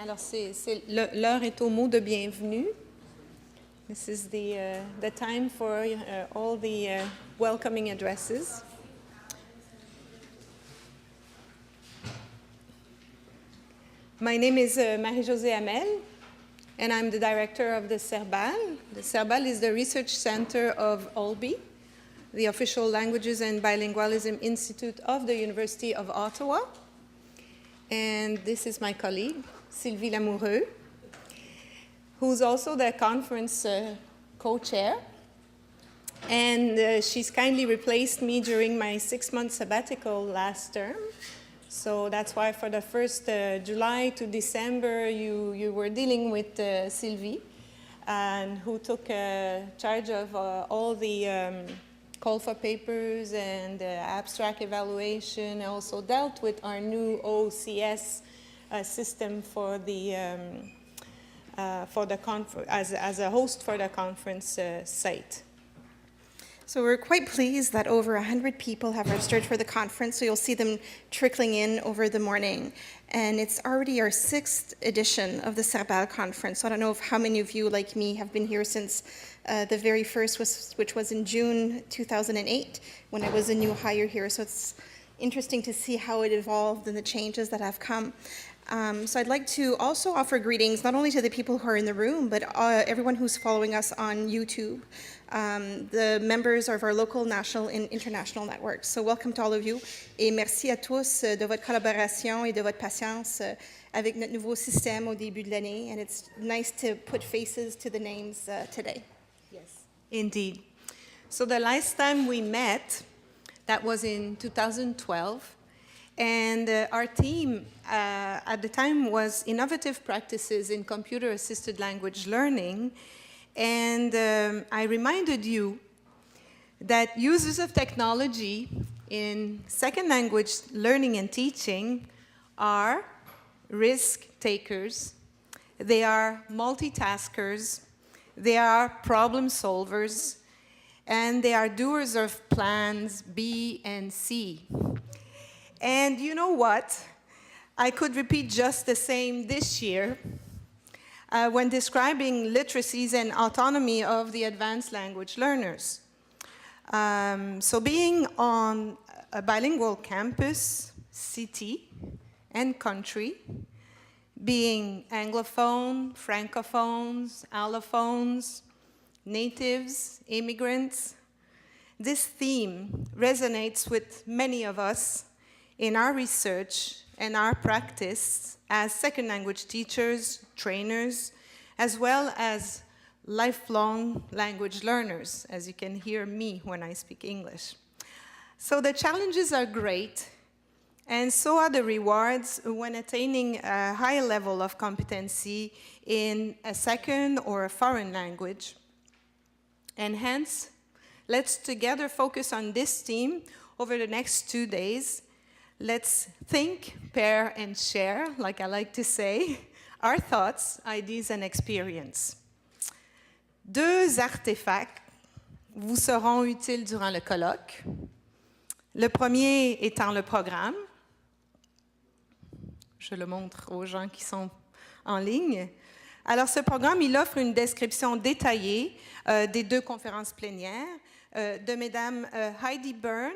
Alors, l'heure est au mot de bienvenue. This is the time for all the welcoming addresses. My name is Marie-Josée Hamel, and I'm the director of the CERBAL. The CERBAL is the research center of OLBI, the Official Languages and Bilingualism Institute of the University of Ottawa. And this is my colleague, Sylvie Lamoureux, who's also the conference co-chair. And she's kindly replaced me during my 6-month sabbatical last term. So that's why for the first July to December, you were dealing with Sylvie, and who took charge of all the call for papers and abstract evaluation, and also dealt with our new OCS system for the as a host for the conference site. So we're quite pleased that over 100 people have registered for the conference, so you'll see them trickling in over the morning. And it's already our 6th edition of the CERBAL conference. So I don't know if how many of you, like me, have been here since the very first, which was in June 2008, when I was a new hire here. So it's interesting to see how it evolved and the changes that have come. So I'd like to also offer greetings, not only to the people who are in the room, but everyone who's following us on YouTube, the members of our local, national, and international networks. So welcome to all of you, et merci à tous de votre collaboration et de votre patience avec notre nouveau système au début de l'année, and it's nice to put faces to the names today. Yes, indeed. So the last time we met, that was in 2012, and our theme at the time was innovative practices in computer-assisted language learning. And I reminded you that users of technology in second language learning and teaching are risk takers, they are multitaskers, they are problem solvers, and they are doers of plans B and C. And you know what? I could repeat just the same this year when describing literacies and autonomy of the advanced language learners. So being on a bilingual campus, city, and country, being Anglophone, Francophones, Allophones, natives, immigrants, this theme resonates with many of us in our research and our practice as second language teachers, trainers, as well as lifelong language learners, as you can hear me when I speak English. So the challenges are great, and so are the rewards when attaining a high level of competency in a second or a foreign language. And hence, let's together focus on this theme over the next 2 days. Let's think, pair, and share, like I like to say, our thoughts, ideas, and experience. 2 artefacts vous seront utiles durant le colloque. Le premier étant le programme. Je le montre aux gens qui sont en ligne. Alors, ce programme, il offre une description détaillée des 2 conférences plénières de Mesdames Heidi Byrne,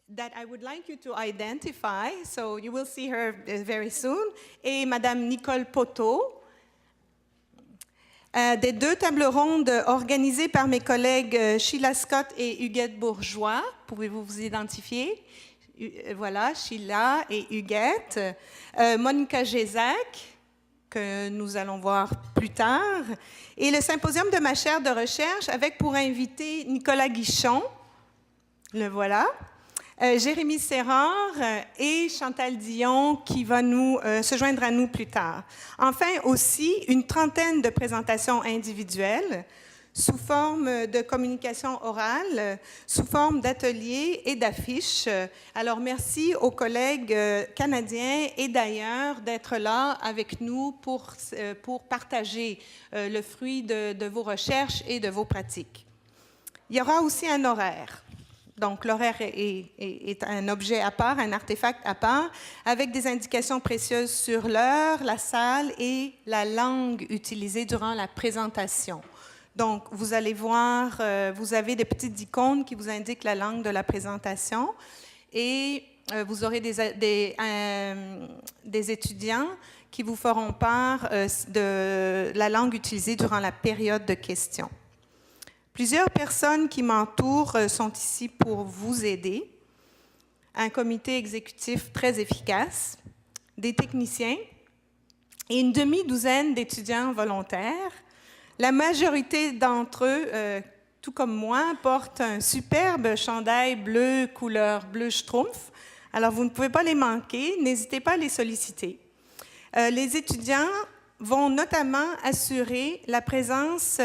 that I would like you to identify, so you will see her very soon, et Madame Nicole Poteau, des 2 tables rondes organisées par mes collègues Sheila Scott et Huguette Bourgeois. Pouvez-vous vous identifier? Voilà, Sheila et Huguette. Monica Gézac, que nous allons voir plus tard, et le symposium de ma chaire de recherche avec pour invité Nicolas Guichon, le voilà, Jérémy Serrard et Chantal Dion qui va se joindre à nous plus tard. Enfin aussi, une 30aine de présentations individuelles sous forme de communication orale, sous forme d'ateliers et d'affiches. Alors merci aux collègues canadiens et d'ailleurs d'être là avec nous pour partager le fruit de vos recherches et de vos pratiques. Il y aura aussi un horaire. Donc, l'horaire est un objet à part, un artefact à part, avec des indications précieuses sur l'heure, la salle et la langue utilisée durant la présentation. Donc, vous allez voir, vous avez des petites icônes qui vous indiquent la langue de la présentation et vous aurez des étudiants qui vous feront part de la langue utilisée durant la période de questions. Plusieurs personnes qui m'entourent sont ici pour vous aider. Un comité exécutif très efficace, des techniciens et une demi-douzaine d'étudiants volontaires. La majorité d'entre eux, tout comme moi, portent un superbe chandail bleu couleur bleu schtroumpf. Alors, vous ne pouvez pas les manquer, n'hésitez pas à les solliciter. Les étudiants vont notamment assurer la présidence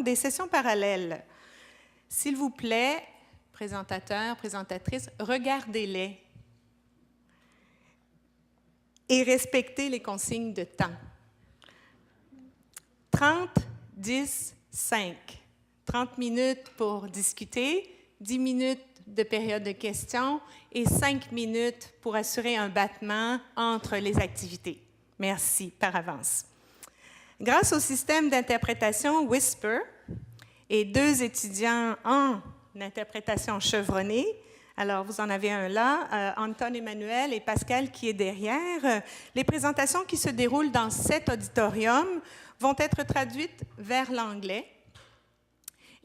des sessions parallèles. S'il vous plaît, présentateurs, présentatrices, regardez-les et respectez les consignes de temps. 30, 10, 5. 30 minutes pour discuter, 10 minutes de période de questions et 5 minutes pour assurer un battement entre les activités. Merci par avance. Grâce au système d'interprétation Whisper et 2 étudiants en interprétation chevronnée, alors vous en avez un là, Anton Emmanuel et Pascal qui est derrière, les présentations qui se déroulent dans cet auditorium vont être traduites vers l'anglais.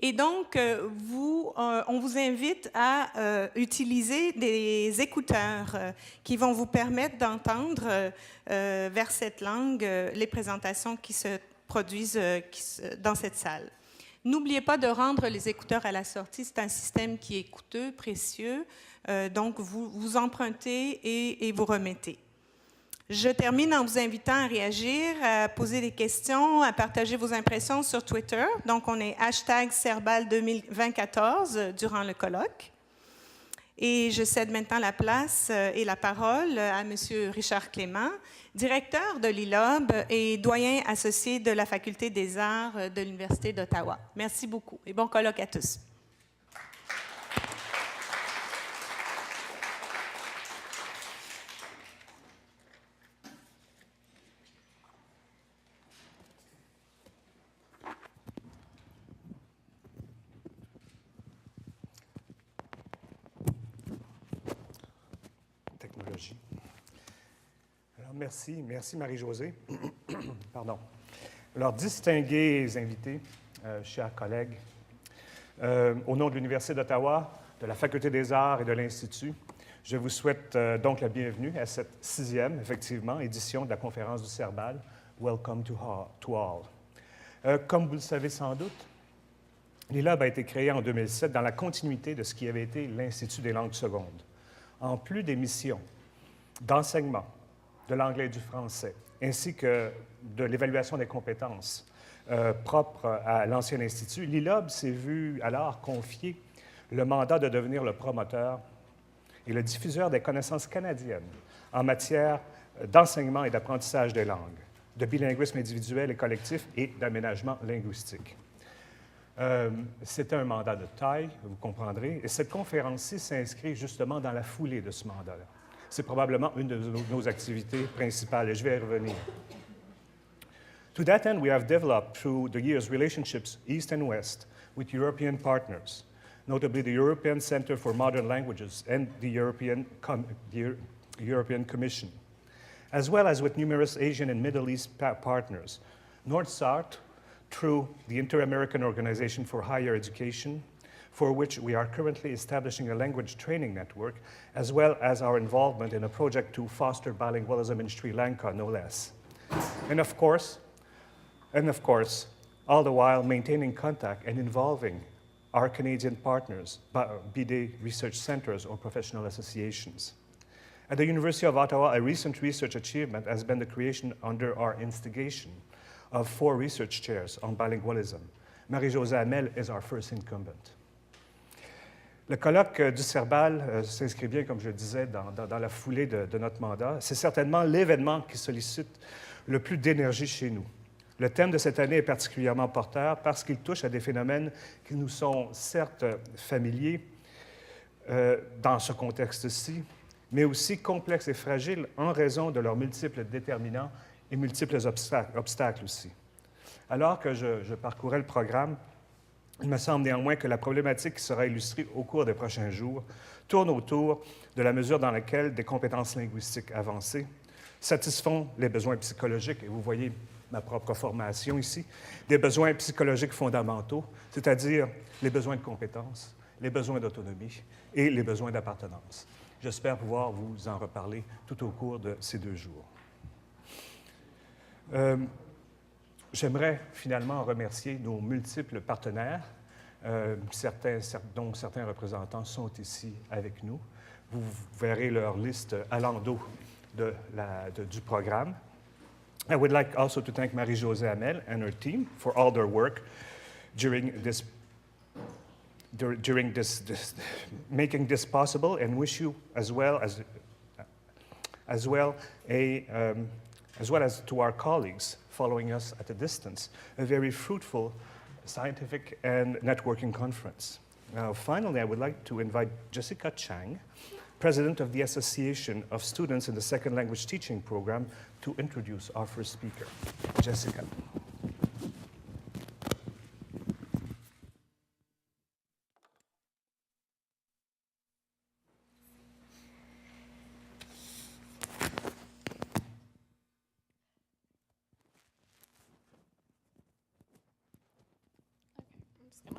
Et donc, on vous invite à utiliser des écouteurs qui vont vous permettre d'entendre vers cette langue les présentations qui se produisent dans cette salle. N'oubliez pas de rendre les écouteurs à la sortie. C'est un système qui est coûteux, précieux. Donc, vous empruntez et vous remettez. Je termine en vous invitant à réagir, à poser des questions, à partager vos impressions sur Twitter. Donc, on est #Cerbal2014 durant le colloque. Et je cède maintenant la place et la parole à M. Richard Clément, directeur de l'ILOB et doyen associé de la Faculté des arts de l'Université d'Ottawa. Merci beaucoup et bon colloque à tous. Alors, merci Marie-Josée. Pardon. Alors, distingués invités, chers collègues, au nom de l'Université d'Ottawa, de la Faculté des arts et de l'Institut, je vous souhaite donc la bienvenue à cette 6e, effectivement, édition de la conférence du Cerbal. Welcome to all. Comme vous le savez sans doute, l'ILOB a été créé en 2007 dans la continuité de ce qui avait été l'Institut des langues secondes. En plus des missions d'enseignement de l'anglais et du français, ainsi que de l'évaluation des compétences propres à l'ancien institut, l'ILOB s'est vu alors confier le mandat de devenir le promoteur et le diffuseur des connaissances canadiennes en matière d'enseignement et d'apprentissage des langues, de bilinguisme individuel et collectif et d'aménagement linguistique. C'est un mandat de taille, vous comprendrez, et cette conférence-ci s'inscrit justement dans la foulée de ce mandat-là. C'est probablement une de nos activités principales, et je vais y revenir. To that end, we have developed through the years relationships East and West with European partners, notably the European Center for Modern Languages and the European Commission, as well as with numerous Asian and Middle East partners, North-South, through the Inter-American Organization for Higher Education, for which we are currently establishing a language training network, as well as our involvement in a project to foster bilingualism in Sri Lanka, no less. And of course, all the while maintaining contact and involving our Canadian partners, be they research centers or professional associations. At the University of Ottawa, a recent research achievement has been the creation, under our instigation, of 4 research chairs on bilingualism. Marie-Josée Hamel is our first incumbent. Le colloque du Cerbal s'inscrit bien, comme je le disais, dans la foulée de notre mandat. C'est certainement l'événement qui sollicite le plus d'énergie chez nous. Le thème de cette année est particulièrement porteur parce qu'il touche à des phénomènes qui nous sont certes familiers dans ce contexte-ci, mais aussi complexes et fragiles en raison de leurs multiples déterminants et multiples obstacles aussi. Alors que je parcourais le programme, il me semble néanmoins que la problématique qui sera illustrée au cours des prochains jours tourne autour de la mesure dans laquelle des compétences linguistiques avancées satisfont les besoins psychologiques, et vous voyez ma propre formation ici, des besoins psychologiques fondamentaux, c'est-à-dire les besoins de compétences, les besoins d'autonomie et les besoins d'appartenance. J'espère pouvoir vous en reparler tout au cours de ces 2 jours. J'aimerais finalement remercier nos multiples partenaires, dont certains représentants sont ici avec nous. Vous verrez leur liste à l'endos du programme. I would like also to thank Marie-Josée Hamel and her team for all their work during making this possible, and wish you as well as to our colleagues following us at a distance, a very fruitful scientific and networking conference. Now, finally, I would like to invite Jessica Chang, President of the Association of Students in the Second Language Teaching Program, to introduce our first speaker. Jessica.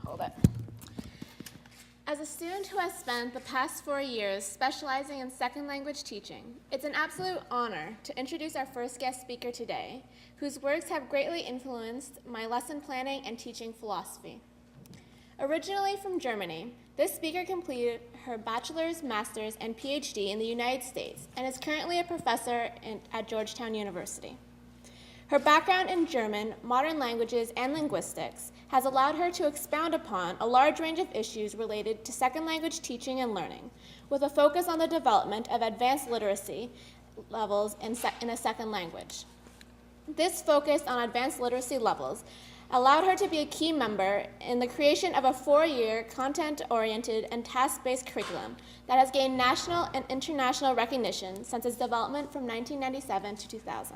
Hold it. As a student who has spent the past 4 years specializing in second language teaching, it's an absolute honor to introduce our first guest speaker today, whose works have greatly influenced my lesson planning and teaching philosophy. Originally from Germany, this speaker completed her bachelor's, master's, and PhD in the United States and is currently a professor at Georgetown University. Her background in German, modern languages, and linguistics has allowed her to expound upon a large range of issues related to second language teaching and learning, with a focus on the development of advanced literacy levels in a second language. This focus on advanced literacy levels allowed her to be a key member in the creation of a 4-year content-oriented and task-based curriculum that has gained national and international recognition since its development from 1997 to 2000.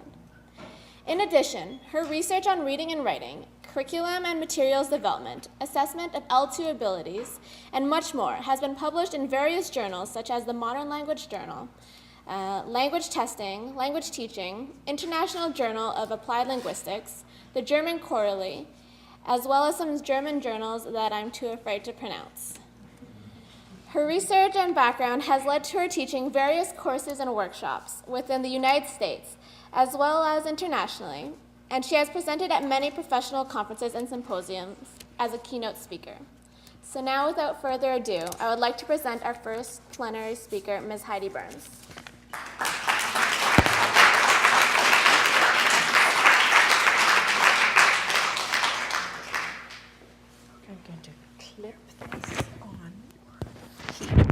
In addition, her research on reading and writing, curriculum and materials development, assessment of L2 abilities, and much more has been published in various journals such as the Modern Language Journal, Language Testing, Language Teaching, International Journal of Applied Linguistics, the German Quarterly, as well as some German journals that I'm too afraid to pronounce. Her research and background has led to her teaching various courses and workshops within the United States, as well as internationally, and she has presented at many professional conferences and symposiums as a keynote speaker. So now, without further ado, I would like to present our first plenary speaker, Ms. Heidi Burns. I'm going to clip this on here.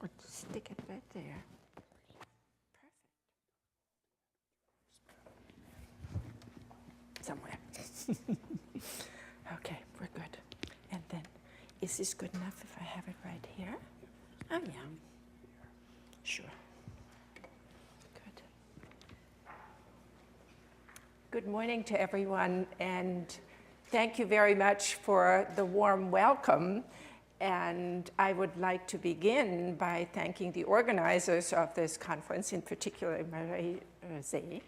Or stick it right there. Perfect. Somewhere. Okay, we're good. And then, is this good enough if I have it right here? Oh, yeah. Sure. Good. Good morning to everyone, and thank you very much for the warm welcome. And I would like to begin by thanking the organizers of this conference, in particular Marie-Josée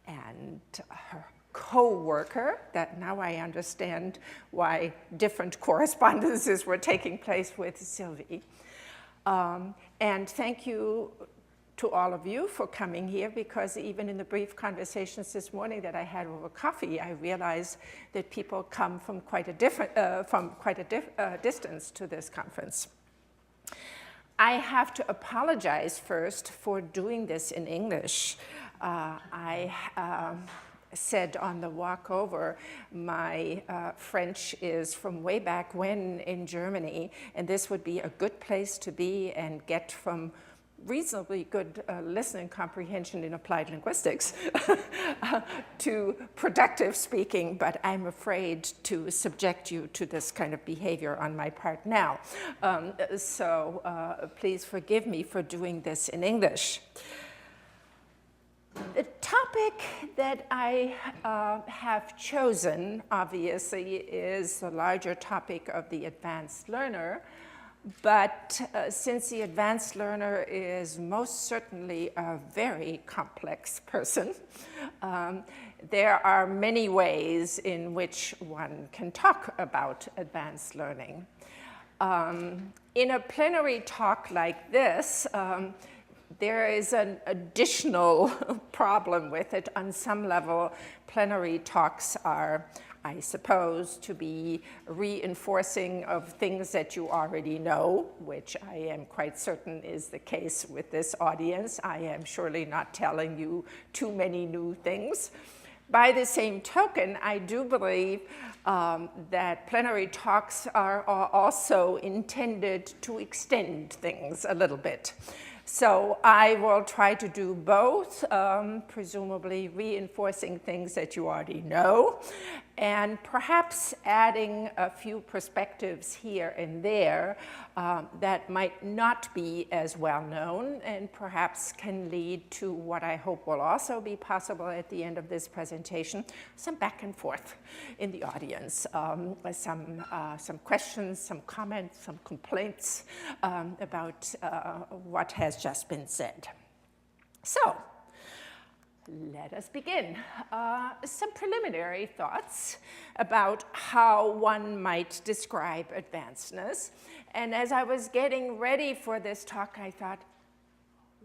and her co-worker, that now I understand why different correspondences were taking place with Sylvie. And thank you to all of you for coming here, because even in the brief conversations this morning that I had over coffee, I realized that people come from quite a distance to this conference. I have to apologize first for doing this in English. I said on the walk over, my French is from way back when in Germany, and this would be a good place to be and get from reasonably good listening comprehension in applied linguistics to productive speaking, but I'm afraid to subject you to this kind of behavior on my part now. So please forgive me for doing this in English. The topic that I have chosen, obviously, is the larger topic of the advanced learner. But since the advanced learner is most certainly a very complex person, there are many ways in which one can talk about advanced learning. In a plenary talk like this, there is an additional problem with it. On some level, plenary talks are, I suppose, to be reinforcing of things that you already know, which I am quite certain is the case with this audience. I am surely not telling you too many new things. By the same token, I do believe that plenary talks are also intended to extend things a little bit. So I will try to do both, presumably reinforcing things that you already know, and perhaps adding a few perspectives here and there that might not be as well known and perhaps can lead to what I hope will also be possible at the end of this presentation, some back and forth in the audience, some questions, some comments, some complaints about what has just been said. So, let us begin. Some preliminary thoughts about how one might describe advancedness. And as I was getting ready for this talk, I thought,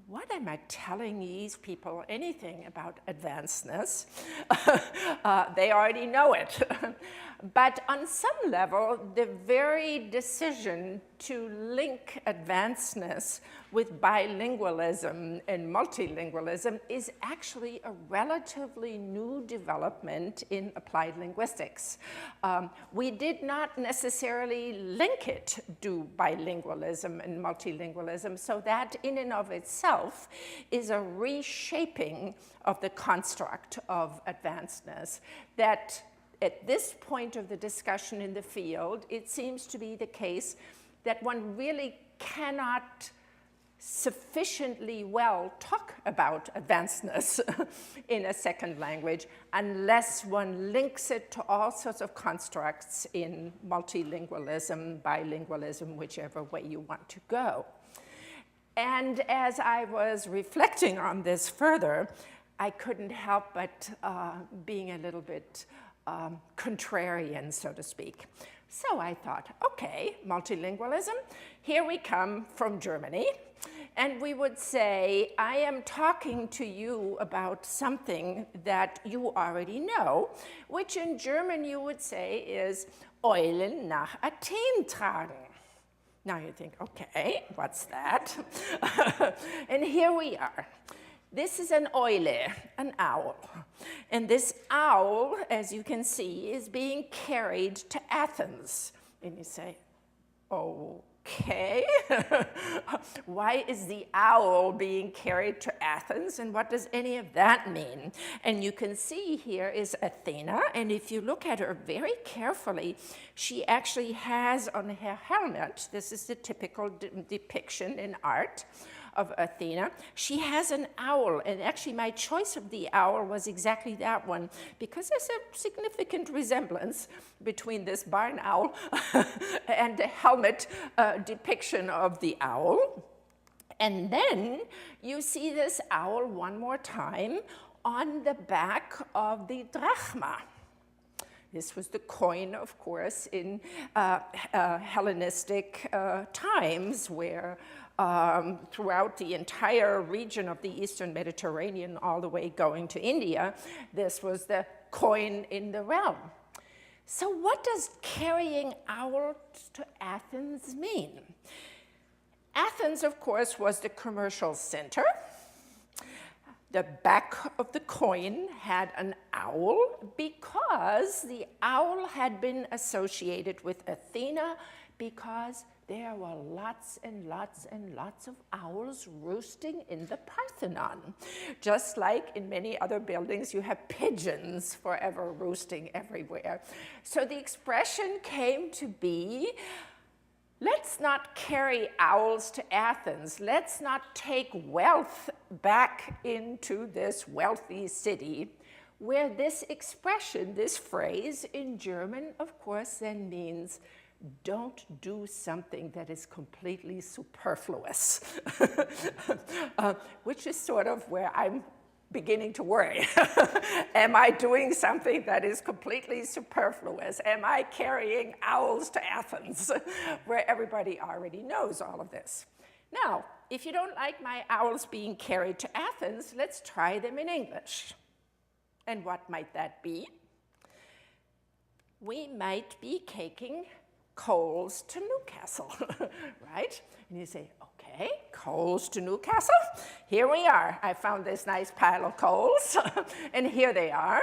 what am I telling these people anything about advancedness? They already know it. But on some level, the very decision to link advancedness with bilingualism and multilingualism is actually a relatively new development in applied linguistics. We did not necessarily link it to bilingualism and multilingualism, so that in and of itself is a reshaping of the construct of advancedness that at this point of the discussion in the field, it seems to be the case that one really cannot sufficiently well talk about advancedness in a second language unless one links it to all sorts of constructs in multilingualism, bilingualism, whichever way you want to go. And as I was reflecting on this further, I couldn't help but being a little bit contrarian, so to speak. So I thought, okay, multilingualism, here we come from Germany, and we would say, I am talking to you about something that you already know, which in German you would say is Eulen nach Athen tragen. Now you think, okay, what's that? And here we are. This is an Eule, an owl. And this owl, as you can see, is being carried to Athens. And you say, okay, why is the owl being carried to Athens, and what does any of that mean? And you can see here is Athena, and if you look at her very carefully, she actually has on her helmet, this is the typical depiction in art of Athena, she has an owl, and actually my choice of the owl was exactly that one, because there's a significant resemblance between this barn owl and the helmet depiction of the owl. And then you see this owl one more time on the back of the drachma. This was the coin, of course, in Hellenistic times, where throughout the entire region of the Eastern Mediterranean, all the way going to India, this was the coin in the realm. So what does carrying owls to Athens mean? Athens, of course, was the commercial center. The back of the coin had an owl because the owl had been associated with Athena, because there were lots and lots and lots of owls roosting in the Parthenon. Just like in many other buildings, you have pigeons forever roosting everywhere. So the expression came to be, let's not carry owls to Athens. Let's not take wealth back into this wealthy city, where this expression, this phrase in German, of course, then means don't do something that is completely superfluous, which is sort of where I'm beginning to worry. Am I doing something that is completely superfluous? Am I carrying owls to Athens, where everybody already knows all of this? Now, if you don't like my owls being carried to Athens, let's try them in English. And what might that be? We might be taking coals to Newcastle, right? And you say, okay, coals to Newcastle. Here we are. I found this nice pile of coals, and here they are.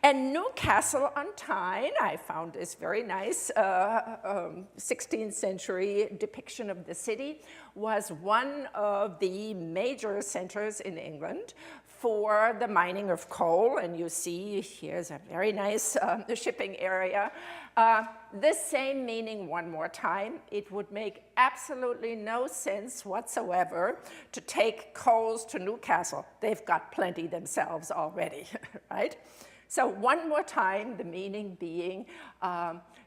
And Newcastle on Tyne, I found this very nice 16th century depiction of the city, was one of the major centers in England for the mining of coal. And you see, here's a very nice shipping area. This same meaning one more time. It would make absolutely no sense whatsoever to take coals to Newcastle. They've got plenty themselves already, right? So one more time, the meaning being,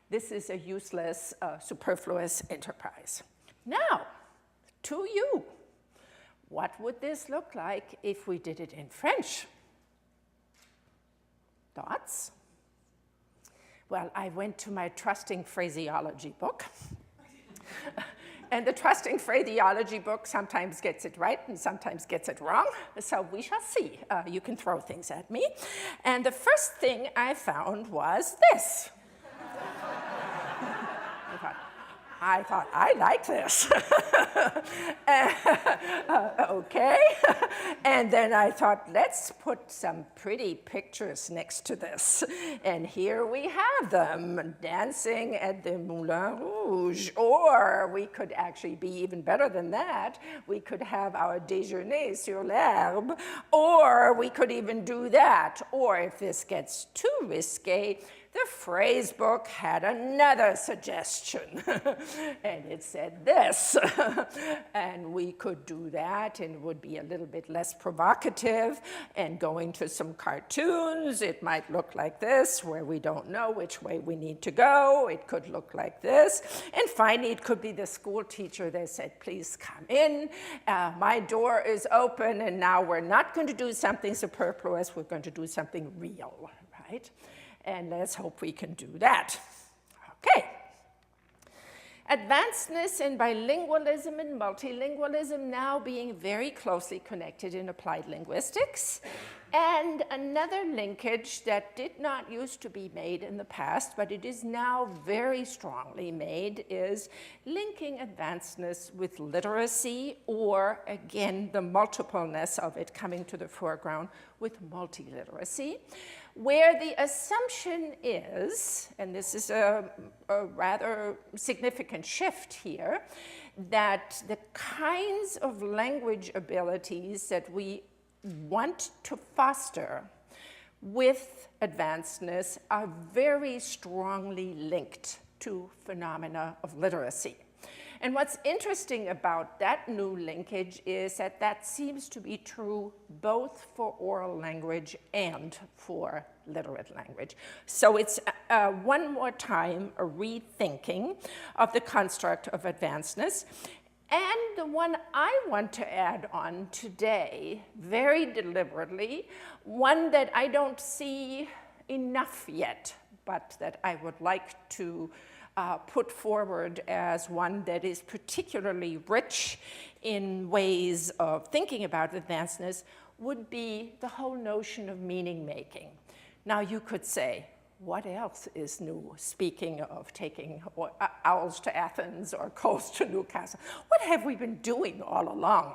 this is a useless, superfluous enterprise. Now, to you, what would this look like if we did it in French? Thoughts? Well, I went to my trusting phraseology book. And the trusting phraseology book sometimes gets it right and sometimes gets it wrong. So we shall see. You can throw things at me. And the first thing I found was this. I thought, I like this. Okay. And then I thought, let's put some pretty pictures next to this. And here we have them, dancing at the Moulin Rouge. Or we could actually be even better than that. We could have our déjeuner sur l'herbe. Or we could even do that. Or if this gets too risque, the phrase book had another suggestion, and it said this. And we could do that, and it would be a little bit less provocative, and going to some cartoons, it might look like this, where we don't know which way we need to go. It could look like this. And finally, it could be the school teacher that said, please come in. My door is open, and now we're not going to do something superfluous. We're going to do something real, right? And let's hope we can do that. Okay. Advancedness in bilingualism and multilingualism now being very closely connected in applied linguistics. And another linkage that did not used to be made in the past, but it is now very strongly made, is linking advancedness with literacy, or again, the multipleness of it coming to the foreground with multiliteracy, where the assumption is, and this is a rather significant shift here, that the kinds of language abilities that we want to foster with advancedness are very strongly linked to phenomena of literacy. And what's interesting about that new linkage is that that seems to be true both for oral language and for literate language. So it's one more time a rethinking of the construct of advancedness. And the one I want to add on today, very deliberately, one that I don't see enough yet, but that I would like to put forward as one that is particularly rich in ways of thinking about advancedness, would be the whole notion of meaning making. Now you could say, what else is new, speaking of taking owls to Athens or coals to Newcastle? What have we been doing all along?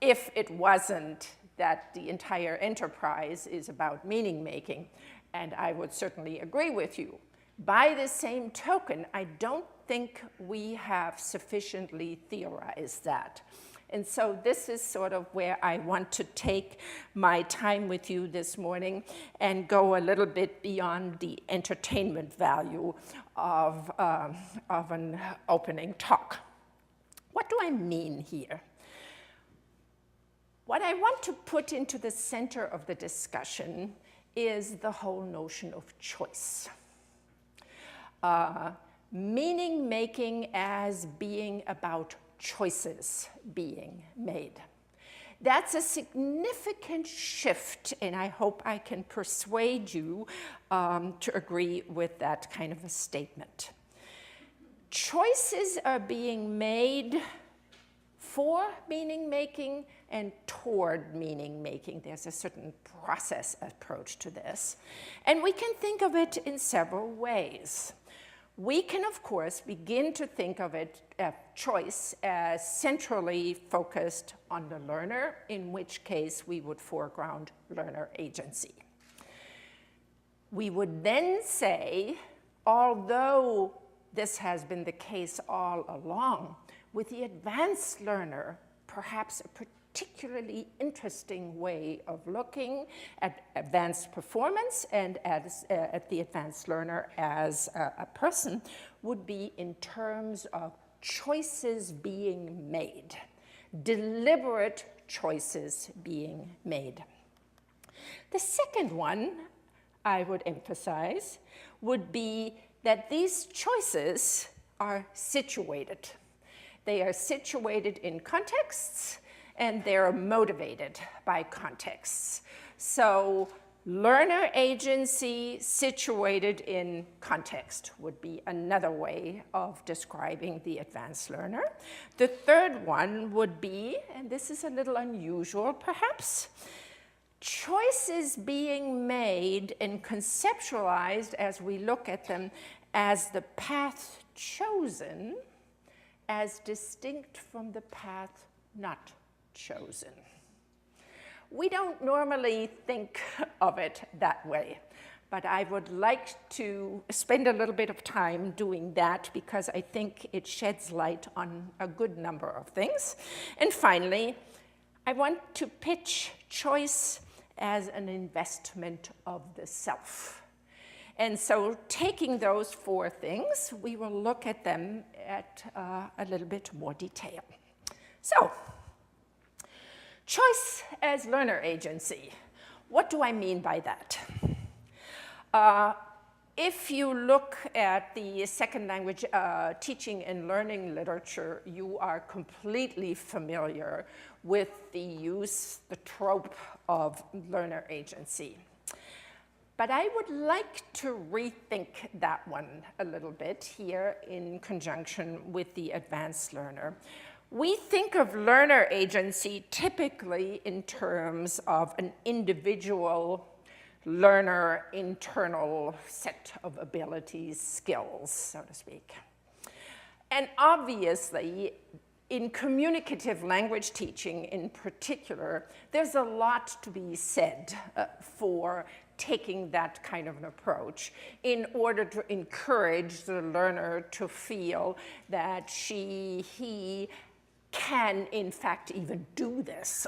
If it wasn't that the entire enterprise is about meaning making, and I would certainly agree with you. By the same token, I don't think we have sufficiently theorized that. And so this is sort of where I want to take my time with you this morning and go a little bit beyond the entertainment value of an opening talk. What do I mean here? What I want to put into the center of the discussion is the whole notion of choice. Meaning making as being about choices being made. That's a significant shift, and I hope I can persuade you to agree with that kind of a statement. Choices are being made for meaning making and toward meaning making. There's a certain process approach to this, and we can think of it in several ways. We can, of course, begin to think of it, choice, as centrally focused on the learner, in which case we would foreground learner agency. We would then say, although this has been the case all along, with the advanced learner, perhaps a particularly interesting way of looking at advanced performance and at the advanced learner as a person would be in terms of choices being made, deliberate choices being made. The second one I would emphasize would be that these choices are situated. They are situated in contexts, and they're motivated by contexts. So learner agency situated in context would be another way of describing the advanced learner. The third one would be, and this is a little unusual perhaps, choices being made and conceptualized as we look at them as the path chosen as distinct from the path not chosen. We don't normally think of it that way, but I would like to spend a little bit of time doing that because I think it sheds light on a good number of things. And finally, I want to pitch choice as an investment of the self. And so taking those four things, we will look at them at a little bit more detail. So, choice as learner agency. What do I mean by that? If you look at the second language teaching and learning literature, you are completely familiar with the use, the trope of learner agency. But I would like to rethink that one a little bit here in conjunction with the advanced learner. We think of learner agency typically in terms of an individual learner internal set of abilities, skills, so to speak. And obviously, in communicative language teaching in particular, there's a lot to be said for taking that kind of an approach in order to encourage the learner to feel that he can, in fact, even do this.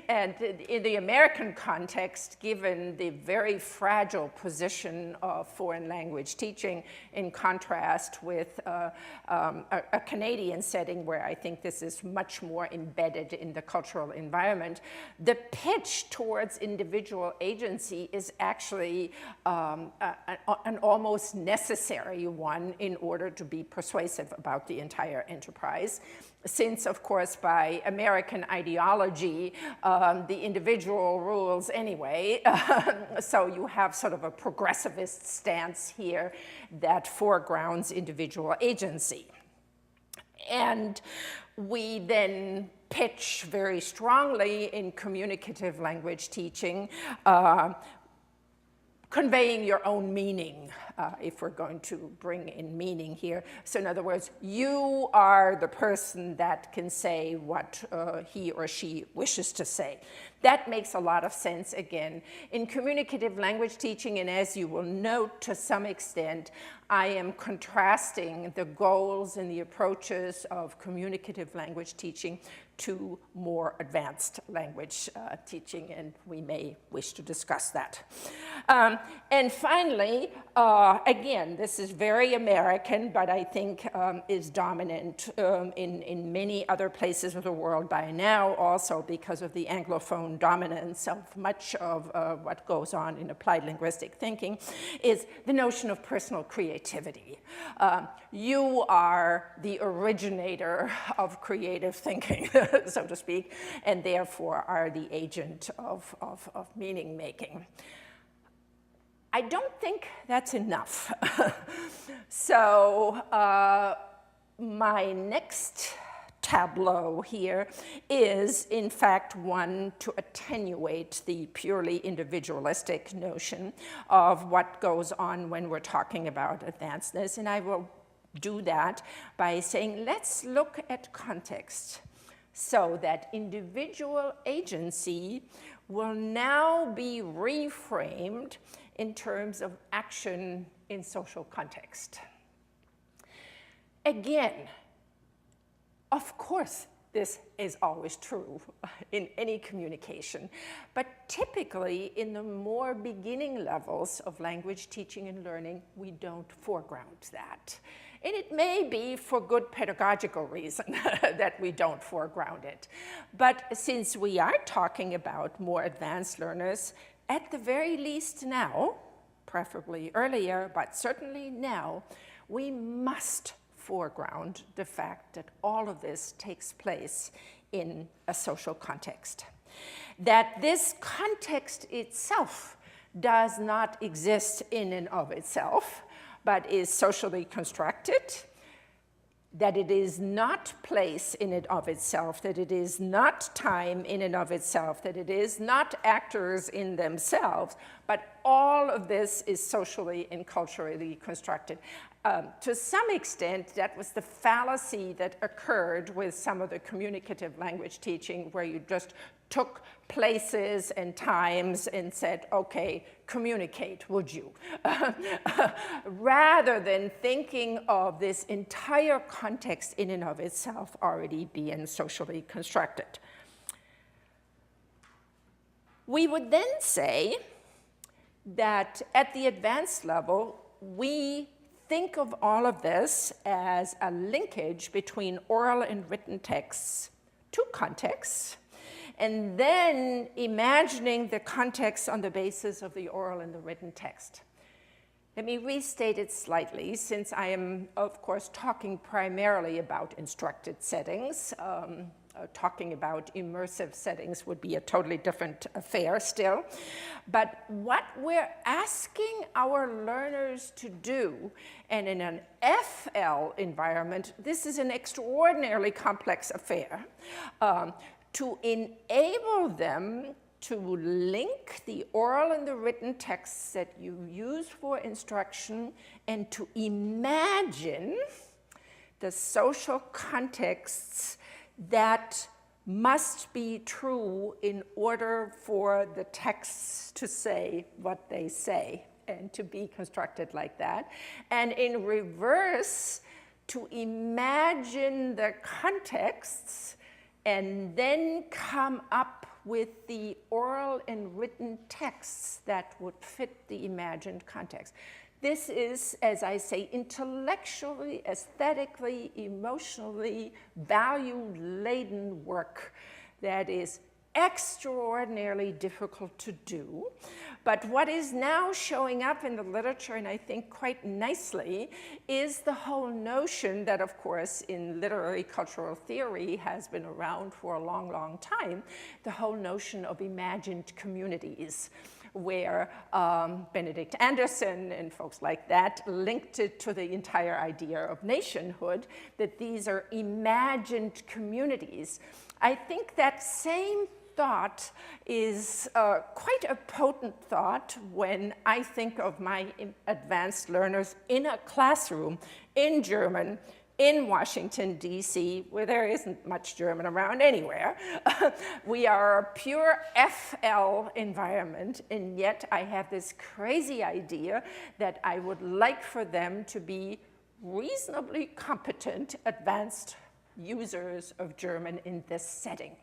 And in the American context, given the very fragile position of foreign language teaching, in contrast with a Canadian setting where I think this is much more embedded in the cultural environment, the pitch towards individual agency is actually an almost necessary one in order to be persuasive about the entire enterprise. Since, of course, by American ideology, the individual rules anyway, so you have sort of a progressivist stance here that foregrounds individual agency. And we then pitch very strongly in communicative language teaching conveying your own meaning if we're going to bring in meaning here. So in other words, you are the person that can say what he or she wishes to say. That makes a lot of sense, again. In communicative language teaching, and as you will note to some extent, I am contrasting the goals and the approaches of communicative language teaching to more advanced language teaching, and we may wish to discuss that. And finally, again, this is very American, but I think is dominant in many other places of the world by now, also because of the Anglophone dominance of much of what goes on in applied linguistic thinking, is the notion of personal creativity. You are the originator of creative thinking, so to speak, and therefore are the agent of meaning making. I don't think that's enough. So my next tableau here is, in fact, one to attenuate the purely individualistic notion of what goes on when we're talking about advancedness, and I will do that by saying, let's look at context, so that individual agency will now be reframed in terms of action in social context. Again, of course, this is always true in any communication, but typically in the more beginning levels of language teaching and learning, we don't foreground that. And it may be for good pedagogical reason that we don't foreground it. But since we are talking about more advanced learners, at the very least now, preferably earlier, but certainly now, we must foreground the fact that all of this takes place in a social context. That this context itself does not exist in and of itself, but is socially constructed, that it is not place in and of itself, that it is not time in and of itself, that it is not actors in themselves, but all of this is socially and culturally constructed. To some extent, that was the fallacy that occurred with some of the communicative language teaching, where you just took places and times and said, okay, communicate, would you? Rather than thinking of this entire context in and of itself already being socially constructed. We would then say that at the advanced level, we think of all of this as a linkage between oral and written texts to contexts, and then imagining the context on the basis of the oral and the written text. Let me restate it slightly, since I am, of course, talking primarily about instructed settings. Talking about immersive settings would be a totally different affair still. But what we're asking our learners to do, and in an FL environment, this is an extraordinarily complex affair, to enable them to link the oral and the written texts that you use for instruction, and to imagine the social contexts that must be true in order for the texts to say what they say and to be constructed like that. And in reverse, to imagine the contexts and then come up with the oral and written texts that would fit the imagined context. This is, as I say, intellectually, aesthetically, emotionally value-laden work that is extraordinarily difficult to do. But what is now showing up in the literature, and I think quite nicely, is the whole notion that, of course, in literary cultural theory has been around for a long, long time, the whole notion of imagined communities, where Benedict Anderson and folks like that linked it to the entire idea of nationhood, that these are imagined communities. I think that same thought is quite a potent thought when I think of my advanced learners in a classroom in German, in Washington, D.C., where there isn't much German around anywhere. We are a pure FL environment, and yet I have this crazy idea that I would like for them to be reasonably competent, advanced users of German in this setting.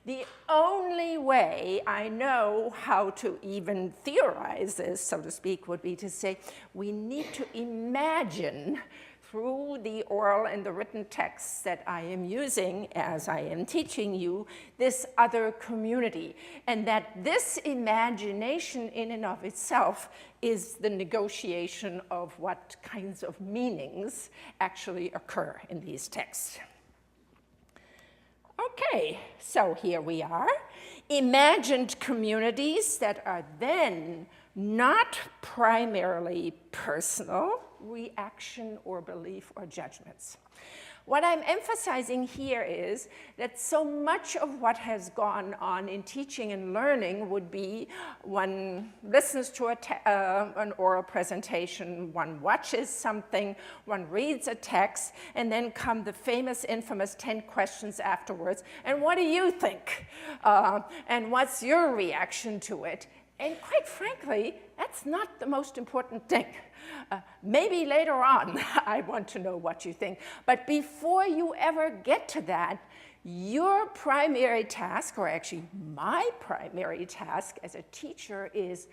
The only way I know how to even theorize this, so to speak, would be to say we need to imagine through the oral and the written texts that I am using as I am teaching you this other community, and that this imagination in and of itself is the negotiation of what kinds of meanings actually occur in these texts. Okay, so here we are, imagined communities that are then not primarily personal reaction or belief or judgments. What I'm emphasizing here is that so much of what has gone on in teaching and learning would be one listens to an oral presentation, one watches something, one reads a text, and then come the famous, infamous 10 questions afterwards. And what do you think? And what's your reaction to it? And quite frankly, that's not the most important thing. Maybe later on, I want to know what you think. But before you ever get to that, your primary task, or actually my primary task as a teacher, is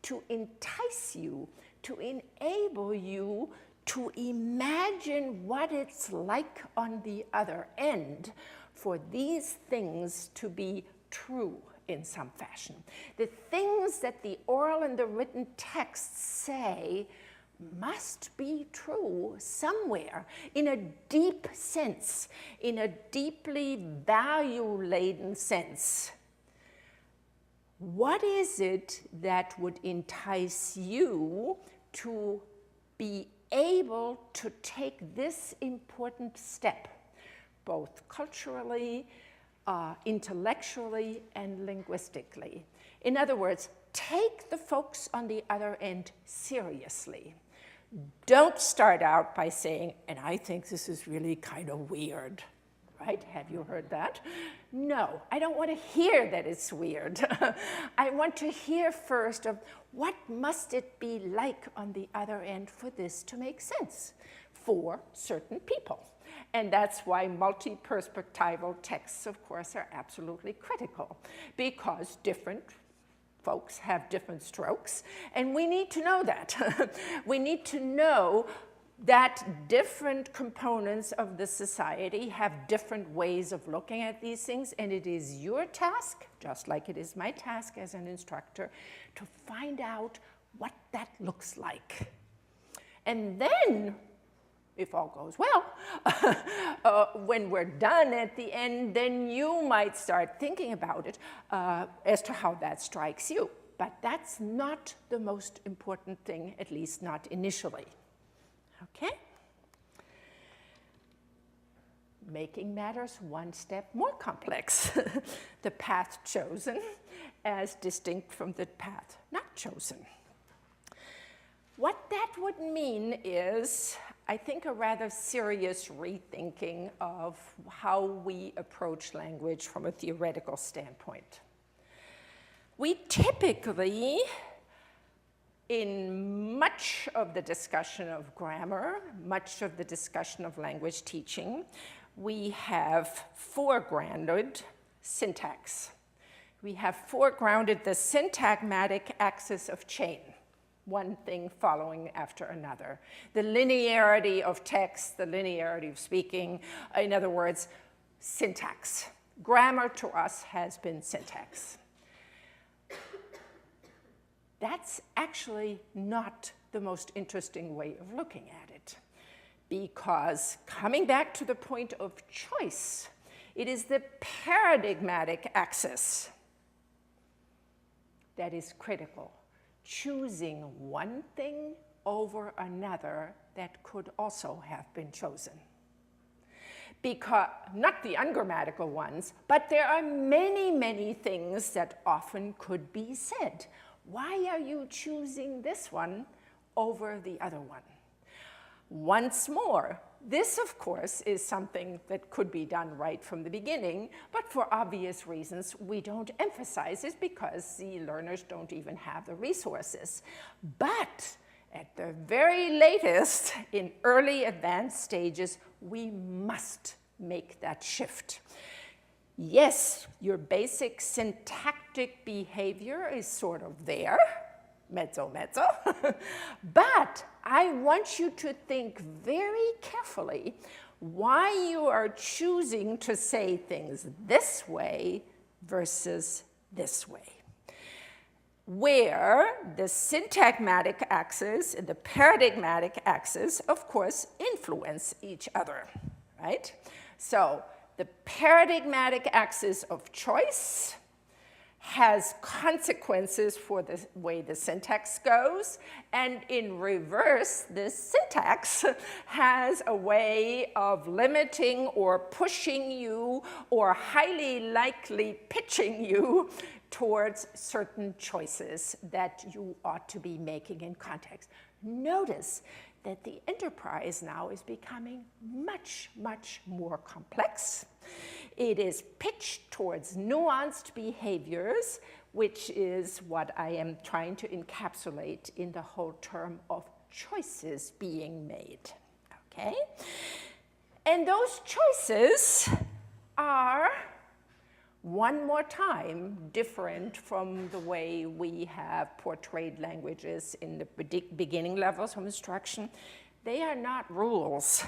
to entice you, to enable you to imagine what it's like on the other end for these things to be true in some fashion. The things that the oral and the written texts say must be true somewhere in a deep sense, in a deeply value-laden sense. What is it that would entice you to be able to take this important step, both culturally, intellectually, and linguistically? In other words, take the folks on the other end seriously. Don't start out by saying, and I think this is really kind of weird, right? Have you heard that? No, I don't want to hear that it's weird. I want to hear first of what must it be like on the other end for this to make sense for certain people. And that's why multi-perspectival texts, of course, are absolutely critical, because different folks have different strokes, and we need to know that. We need to know that different components of the society have different ways of looking at these things, and it is your task, just like it is my task as an instructor, to find out what that looks like. And then, if all goes well, when we're done at the end, then you might start thinking about it as to how that strikes you. But that's not the most important thing, at least not initially. Okay? Making matters one step more complex. The path chosen as distinct from the path not chosen. What that would mean is, I think, a rather serious rethinking of how we approach language from a theoretical standpoint. We typically, in much of the discussion of grammar, much of the discussion of language teaching, we have foregrounded syntax. We have foregrounded the syntagmatic axis of chain, one thing following after another. The linearity of text, the linearity of speaking, in other words, syntax. Grammar to us has been syntax. That's actually not the most interesting way of looking at it, because coming back to the point of choice, it is the paradigmatic axis that is critical. Choosing one thing over another that could also have been chosen. because, not the ungrammatical ones, but there are many, many things that often could be said. Why are you choosing this one over the other one? Once more, this, of course, is something that could be done right from the beginning, but for obvious reasons, we don't emphasize it because the learners don't even have the resources. But at the very latest, in early advanced stages, we must make that shift. Yes, your basic syntactic behavior is sort of there, mezzo, mezzo, but I want you to think very carefully why you are choosing to say things this way versus this way, where the syntagmatic axis and the paradigmatic axis, of course, influence each other, right? So the paradigmatic axis of choice has consequences for the way the syntax goes, and in reverse, the syntax has a way of limiting or pushing you or highly likely pitching you towards certain choices that you ought to be making in context. Notice that the enterprise now is becoming much, much more complex. It is pitched towards nuanced behaviors, which is what I am trying to encapsulate in the whole term of choices being made, okay? And those choices are, one more time, different from the way we have portrayed languages in the beginning levels of instruction. They are not rules.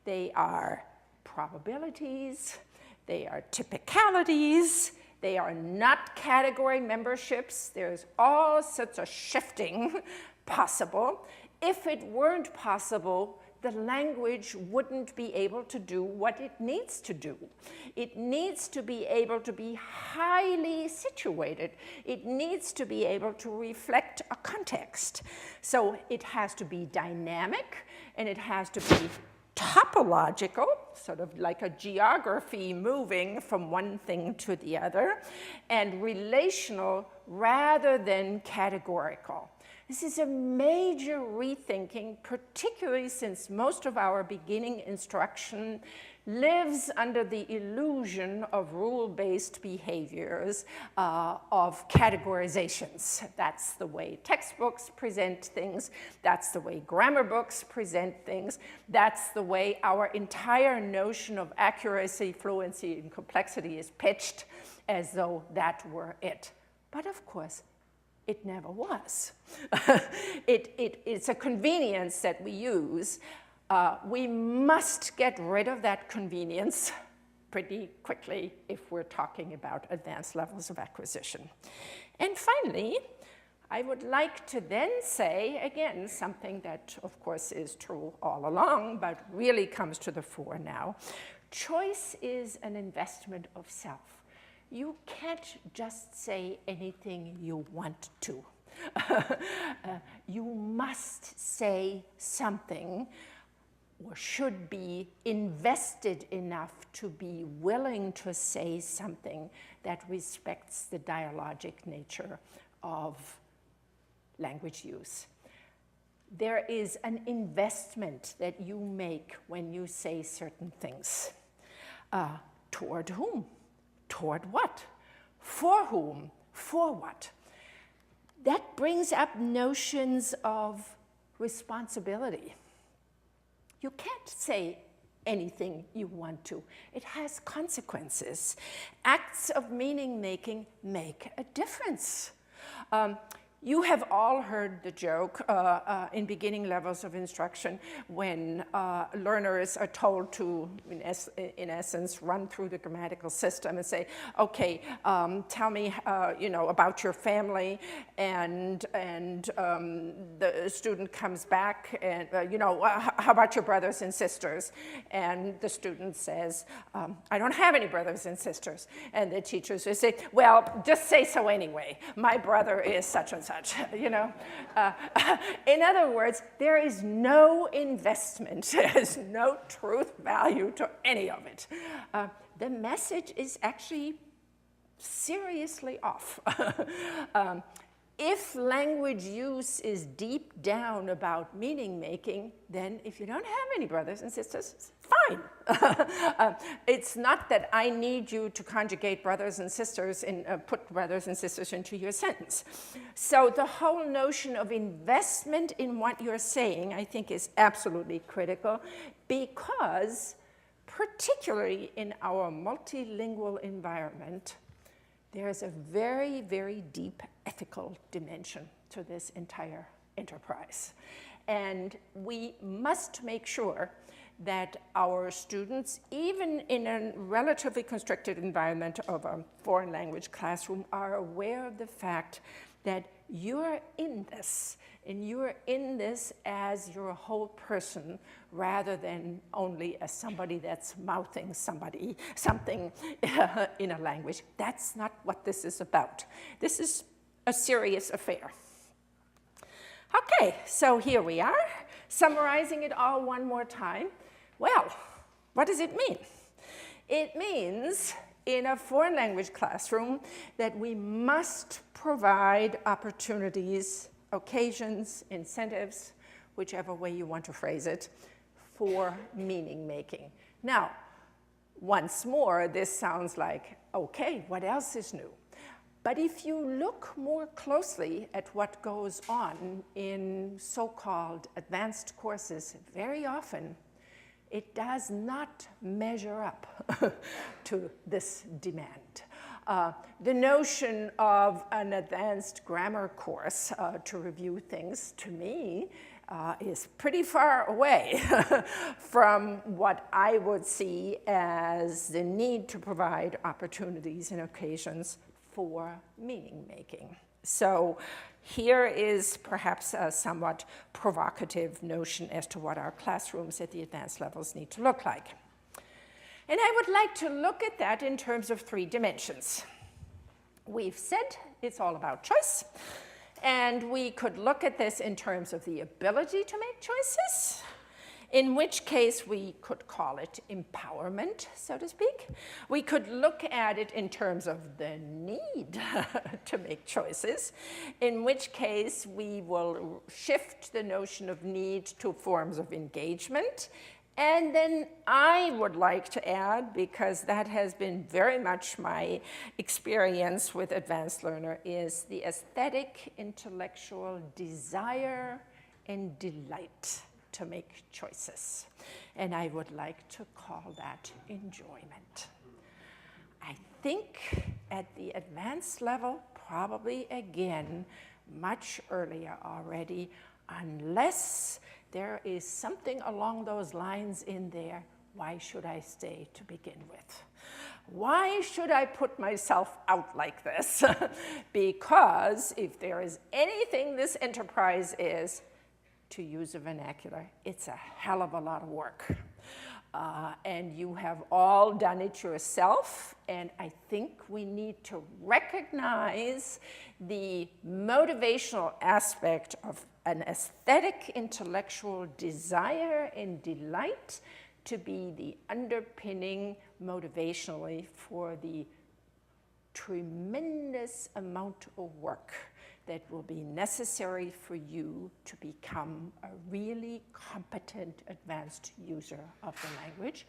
They are probabilities, they are typicalities, they are not category memberships. There's all sorts of shifting possible. If it weren't possible, the language wouldn't be able to do what it needs to do. It needs to be able to be highly situated. It needs to be able to reflect a context. So it has to be dynamic, and it has to be topological, sort of like a geography moving from one thing to the other, and relational rather than categorical. This is a major rethinking, particularly since most of our beginning instruction lives under the illusion of rule-based behaviors, of categorizations. That's the way textbooks present things. That's the way grammar books present things. That's the way our entire notion of accuracy, fluency, and complexity is pitched, as though that were it. But of course, it never was. It's a convenience that we use. We must get rid of that convenience pretty quickly if we're talking about advanced levels of acquisition. And finally, I would like to then say, again, something that, of course, is true all along, but really comes to the fore now. Choice is an investment of self. You can't just say anything you want to. You must say something, or should be invested enough to be willing to say something that respects the dialogic nature of language use. There is an investment that you make when you say certain things. Toward whom? Toward what? For whom? For what? That brings up notions of responsibility. You can't say anything you want to. It has consequences. Acts of meaning-making make a difference. You have all heard the joke in beginning levels of instruction when learners are told to, in essence, run through the grammatical system and say, okay, tell me about your family, and the student comes back and, how about your brothers and sisters? And the student says, I don't have any brothers and sisters. And the teachers will say, well, just say so anyway. My brother is such and such. such, you know. In other words, there is no investment, there is no truth value to any of it. The message is actually seriously off. If language use is deep down about meaning making, then if you don't have any brothers and sisters, it's fine. It's not that I need you to conjugate brothers and sisters and put brothers and sisters into your sentence. So the whole notion of investment in what you're saying, I think, is absolutely critical, because particularly in our multilingual environment, there's a very, very deep ethical dimension to this entire enterprise. And we must make sure that our students, even in a relatively constricted environment of a foreign language classroom, are aware of the fact that you're in this, and you're in this as your whole person, rather than only as somebody that's mouthing something in a language. That's not what this is about. This is a serious affair. Okay, so here we are, summarizing it all one more time. Well, what does it mean? It means in a foreign language classroom that we must provide opportunities, occasions, incentives, whichever way you want to phrase it, for meaning making. Now, once more, this sounds like, okay, what else is new? But if you look more closely at what goes on in so-called advanced courses, very often it does not measure up to this demand. The notion of an advanced grammar course to review things, to me, is pretty far away from what I would see as the need to provide opportunities and occasions for meaning making. So here is perhaps a somewhat provocative notion as to what our classrooms at the advanced levels need to look like. And I would like to look at that in terms of 3 dimensions. We've said it's all about choice, and we could look at this in terms of the ability to make choices, in which case we could call it empowerment, so to speak. We could look at it in terms of the need to make choices, in which case we will shift the notion of need to forms of engagement. And then I would like to add, because that has been very much my experience with advanced learner, is the aesthetic, intellectual desire and delight to make choices. And I would like to call that enjoyment. I think at the advanced level, probably again, much earlier already, unless there is something along those lines in there, why should I stay to begin with? Why should I put myself out like this? Because if there is anything this enterprise is, to use a vernacular, it's a hell of a lot of work. And you have all done it yourself, and I think we need to recognize the motivational aspect of an aesthetic intellectual desire and delight to be the underpinning motivationally for the tremendous amount of work that will be necessary for you to become a really competent advanced user of the language.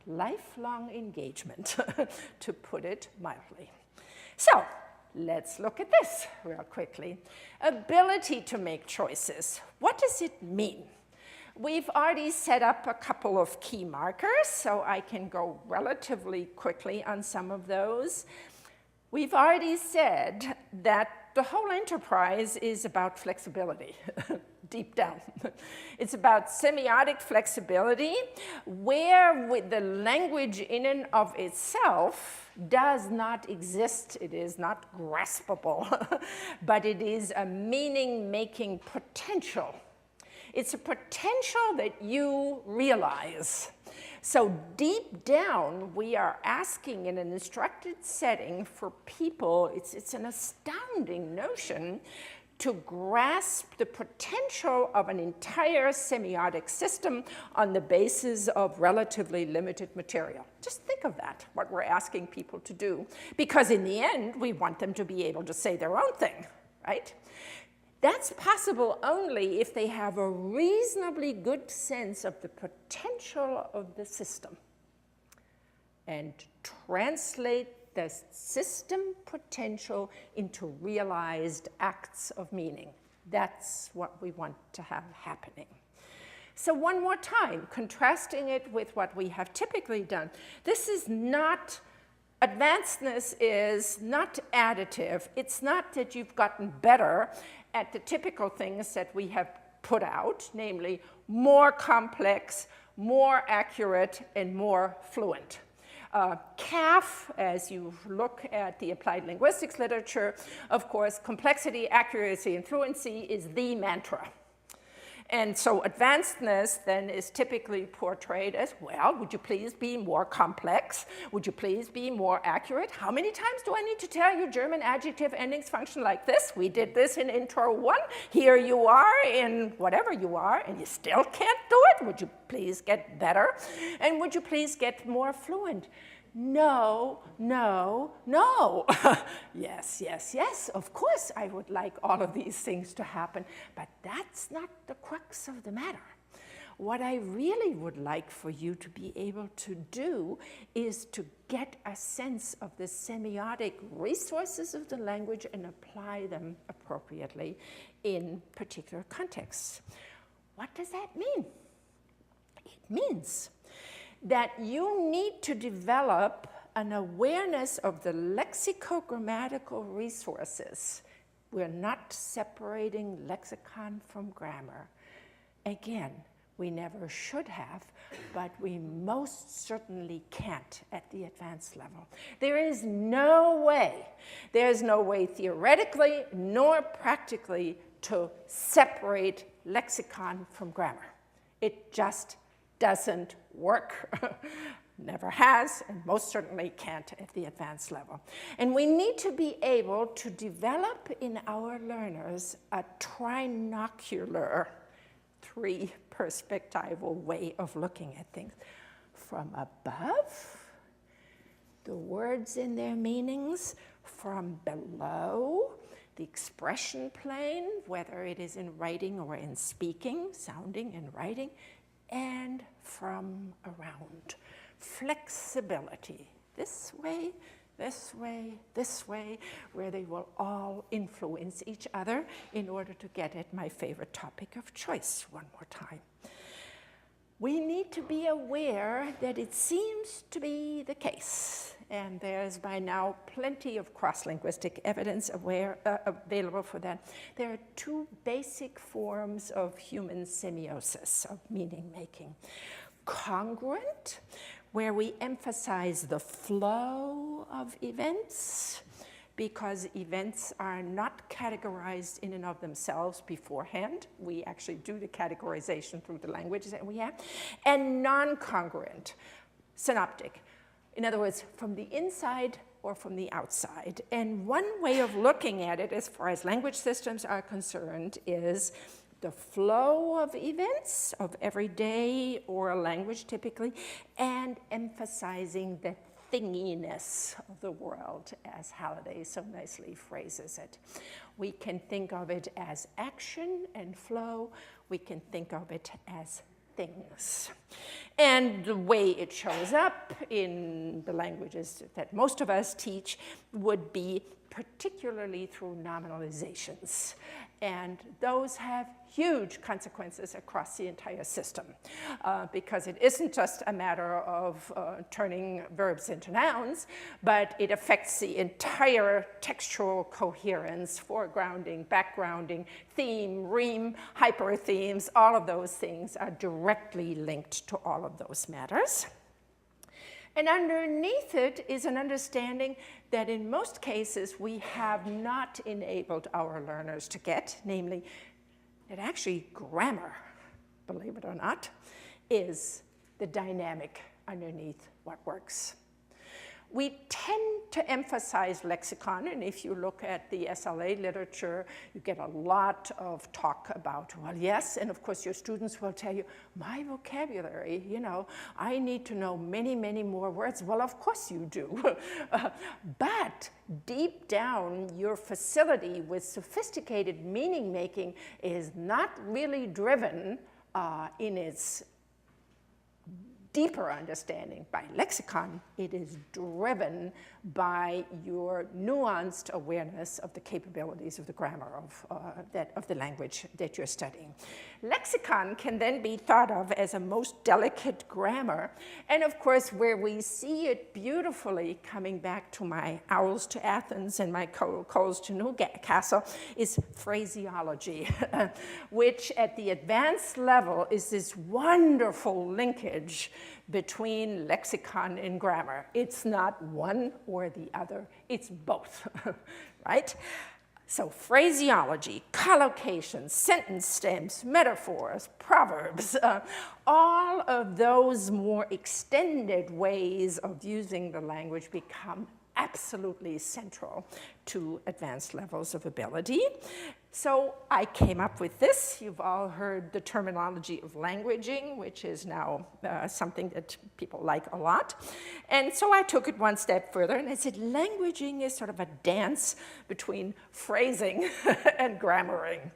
Lifelong engagement, to put it mildly. So let's look at this real quickly. Ability to make choices. What does it mean? We've already set up a couple of key markers, so I can go relatively quickly on some of those. We've already said that the whole enterprise is about flexibility, deep down. It's about semiotic flexibility, where with the language in and of itself does not exist. It is not graspable, but it is a meaning-making potential. It's a potential that you realize. So deep down, we are asking in an instructed setting for people, it's an astounding notion, to grasp the potential of an entire semiotic system on the basis of relatively limited material. Just think of that, what we're asking people to do, because in the end, we want them to be able to say their own thing, right? That's possible only if they have a reasonably good sense of the potential of the system and translate the system potential into realized acts of meaning. That's what we want to have happening. So one more time, contrasting it with what we have typically done. This is not, advancedness is not additive. It's not that you've gotten better at the typical things that we have put out, namely more complex, more accurate, and more fluent. CAF, as you look at the applied linguistics literature, of course, complexity, accuracy, and fluency is the mantra. And so advancedness then is typically portrayed as, well, would you please be more complex? Would you please be more accurate? How many times do I need to tell you German adjective endings function like this? We did this in intro 1. Here you are in whatever you are, and you still can't do it. Would you please get better? And would you please get more fluent? No, no, no. Yes, yes, yes, of course I would like all of these things to happen, but that's not the crux of the matter. What I really would like for you to be able to do is to get a sense of the semiotic resources of the language and apply them appropriately in particular contexts. What does that mean? It means that you need to develop an awareness of the lexicogrammatical resources. We're not separating lexicon from grammar. Again, we never should have, but we most certainly can't at the advanced level. There's no way theoretically nor practically to separate lexicon from grammar. It just doesn't work. Never has, and most certainly can't at the advanced level. And we need to be able to develop in our learners a trinocular, three-perspectival way of looking at things. From above, the words in their meanings. From below, the expression plane, whether it is in writing or in speaking, sounding and writing, and from around. Flexibility, this way, this way, this way, where they will all influence each other in order to get at my favorite topic of choice one more time. We need to be aware that it seems to be the case, and there's by now plenty of cross-linguistic evidence available for that. There are two basic forms of human semiosis, of meaning-making. Congruent, where we emphasize the flow of events, because events are not categorized in and of themselves beforehand. We actually do the categorization through the languages that we have. And non-congruent, synoptic. In other words, from the inside or from the outside. And one way of looking at it, as far as language systems are concerned, is the flow of events of everyday oral language typically, and emphasizing the thinginess of the world, as Halliday so nicely phrases it. We can think of it as action and flow. We can think of it as things. And the way it shows up in the languages that most of us teach would be particularly through nominalizations. And those have huge consequences across the entire system because it isn't just a matter of turning verbs into nouns, but it affects the entire textual coherence, foregrounding, backgrounding, theme, rime, hyperthemes. All of those things are directly linked to all of those matters. And underneath it is an understanding that in most cases we have not enabled our learners to get, namely that actually grammar, believe it or not, is the dynamic underneath what works. We tend to emphasize lexicon, and if you look at the SLA literature, you get a lot of talk about, well, yes, and of course your students will tell you, my vocabulary, you know, I need to know many, many more words. Well, of course you do. But deep down, your facility with sophisticated meaning making is not really driven in its deeper understanding by lexicon. It is driven by your nuanced awareness of the capabilities of the grammar of the language that you're studying. Lexicon can then be thought of as a most delicate grammar, and of course where we see it beautifully, coming back to my owls to Athens and my coals to Newcastle, is phraseology, which at the advanced level is this wonderful linkage between lexicon and grammar. It's not one or the other, it's both, right? So phraseology, collocations, sentence stems, metaphors, proverbs, all of those more extended ways of using the language become absolutely central to advanced levels of ability. So I came up with this. You've all heard the terminology of languaging, which is now something that people like a lot. And so I took it one step further and I said, languaging is sort of a dance between phrasing and grammaring.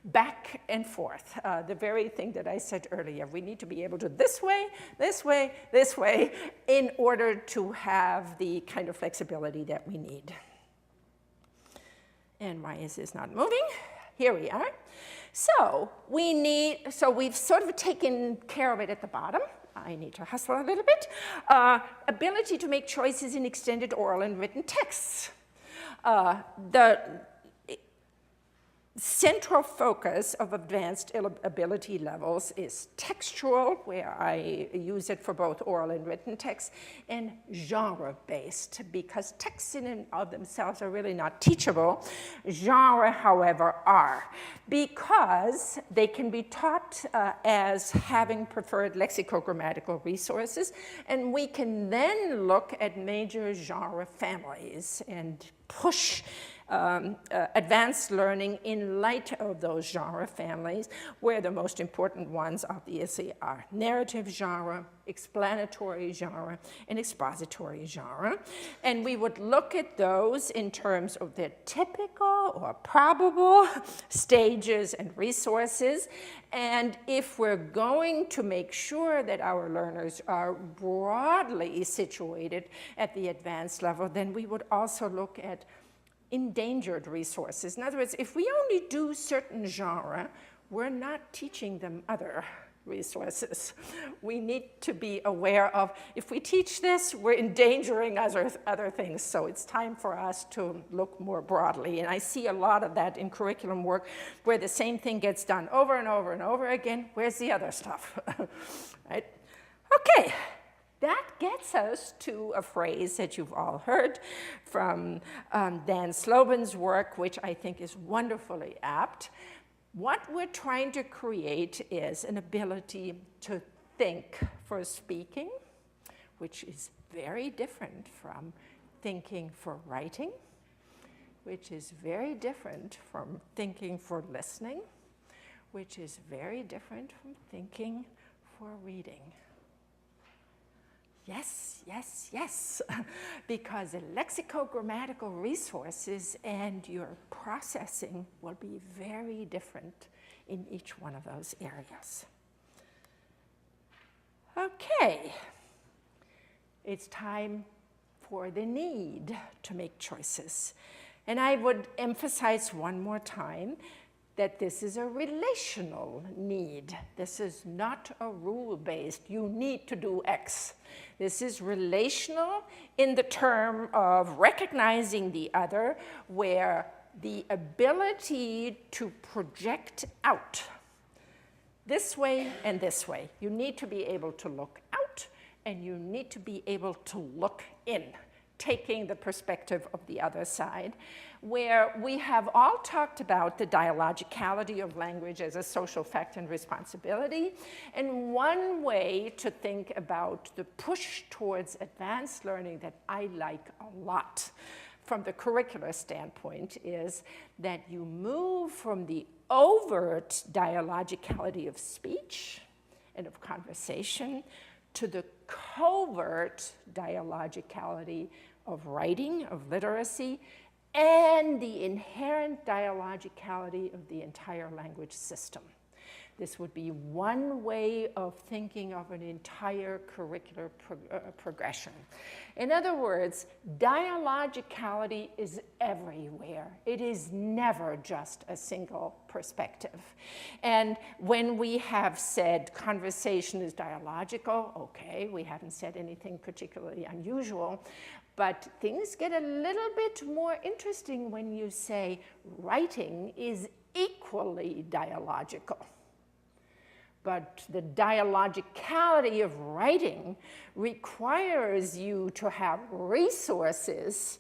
Back and forth, the very thing that I said earlier. We need to be able to this way, this way, this way, in order to have the kind of flexibility that we need. And why is this not moving? Here we are. So we've sort of taken care of it at the bottom. I need to hustle a little bit. Ability to make choices in extended oral and written texts. The central focus of advanced ability levels is textual, where I use it for both oral and written text, and genre-based, because texts in and of themselves are really not teachable. Genre, however, are, because they can be taught as having preferred lexicogrammatical resources, and we can then look at major genre families and push advanced learning in light of those genre families, where the most important ones obviously are narrative genre, explanatory genre, and expository genre. And we would look at those in terms of their typical or probable stages and resources. And if we're going to make sure that our learners are broadly situated at the advanced level, then we would also look at endangered resources. In other words, if we only do certain genre, we're not teaching them other resources. We need to be aware of, if we teach this, we're endangering other things. So it's time for us to look more broadly. And I see a lot of that in curriculum work, where the same thing gets done over and over and over again. Where's the other stuff? Right? Okay. That gets us to a phrase that you've all heard from Dan Slobin's work, which I think is wonderfully apt. What we're trying to create is an ability to think for speaking, which is very different from thinking for writing, which is very different from thinking for listening, which is very different from thinking for reading. Yes, yes, yes, because the lexicogrammatical resources and your processing will be very different in each one of those areas. Okay, it's time for the need to make choices. And I would emphasize one more time that this is a relational need. This is not a rule-based, you need to do X. This is relational in the term of recognizing the other, where the ability to project out this way and this way. You need to be able to look out, and you need to be able to look in. taking the perspective of the other side, where we have all talked about the dialogicality of language as a social fact and responsibility. And one way to think about the push towards advanced learning that I like a lot from the curricular standpoint is that you move from the overt dialogicality of speech and of conversation to the covert dialogicality of writing, of literacy, and the inherent dialogicality of the entire language system. This would be one way of thinking of an entire curricular progression. In other words, dialogicality is everywhere. It is never just a single perspective. And when we have said conversation is dialogical, okay, we haven't said anything particularly unusual, but things get a little bit more interesting when you say writing is equally dialogical. But the dialogicality of writing requires you to have resources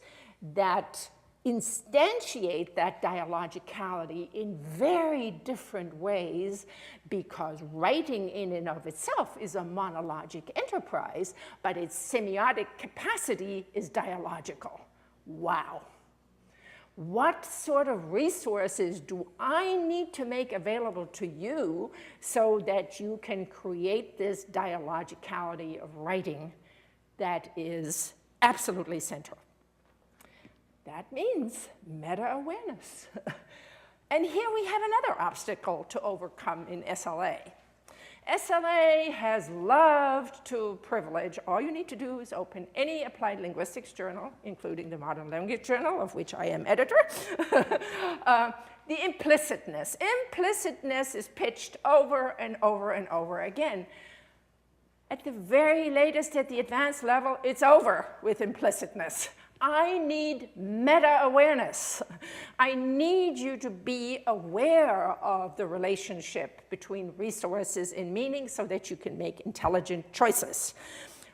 that instantiate that dialogicality in very different ways, because writing in and of itself is a monologic enterprise, but its semiotic capacity is dialogical. Wow. What sort of resources do I need to make available to you so that you can create this dialogicality of writing that is absolutely central? That means meta-awareness. And here we have another obstacle to overcome in SLA. SLA has loved to privilege. All you need to do is open any applied linguistics journal, including the Modern Language Journal, of which I am editor. The implicitness. Implicitness is pitched over and over and over again. At the very latest, at the advanced level, it's over with implicitness. I need meta-awareness. I need you to be aware of the relationship between resources and meaning so that you can make intelligent choices.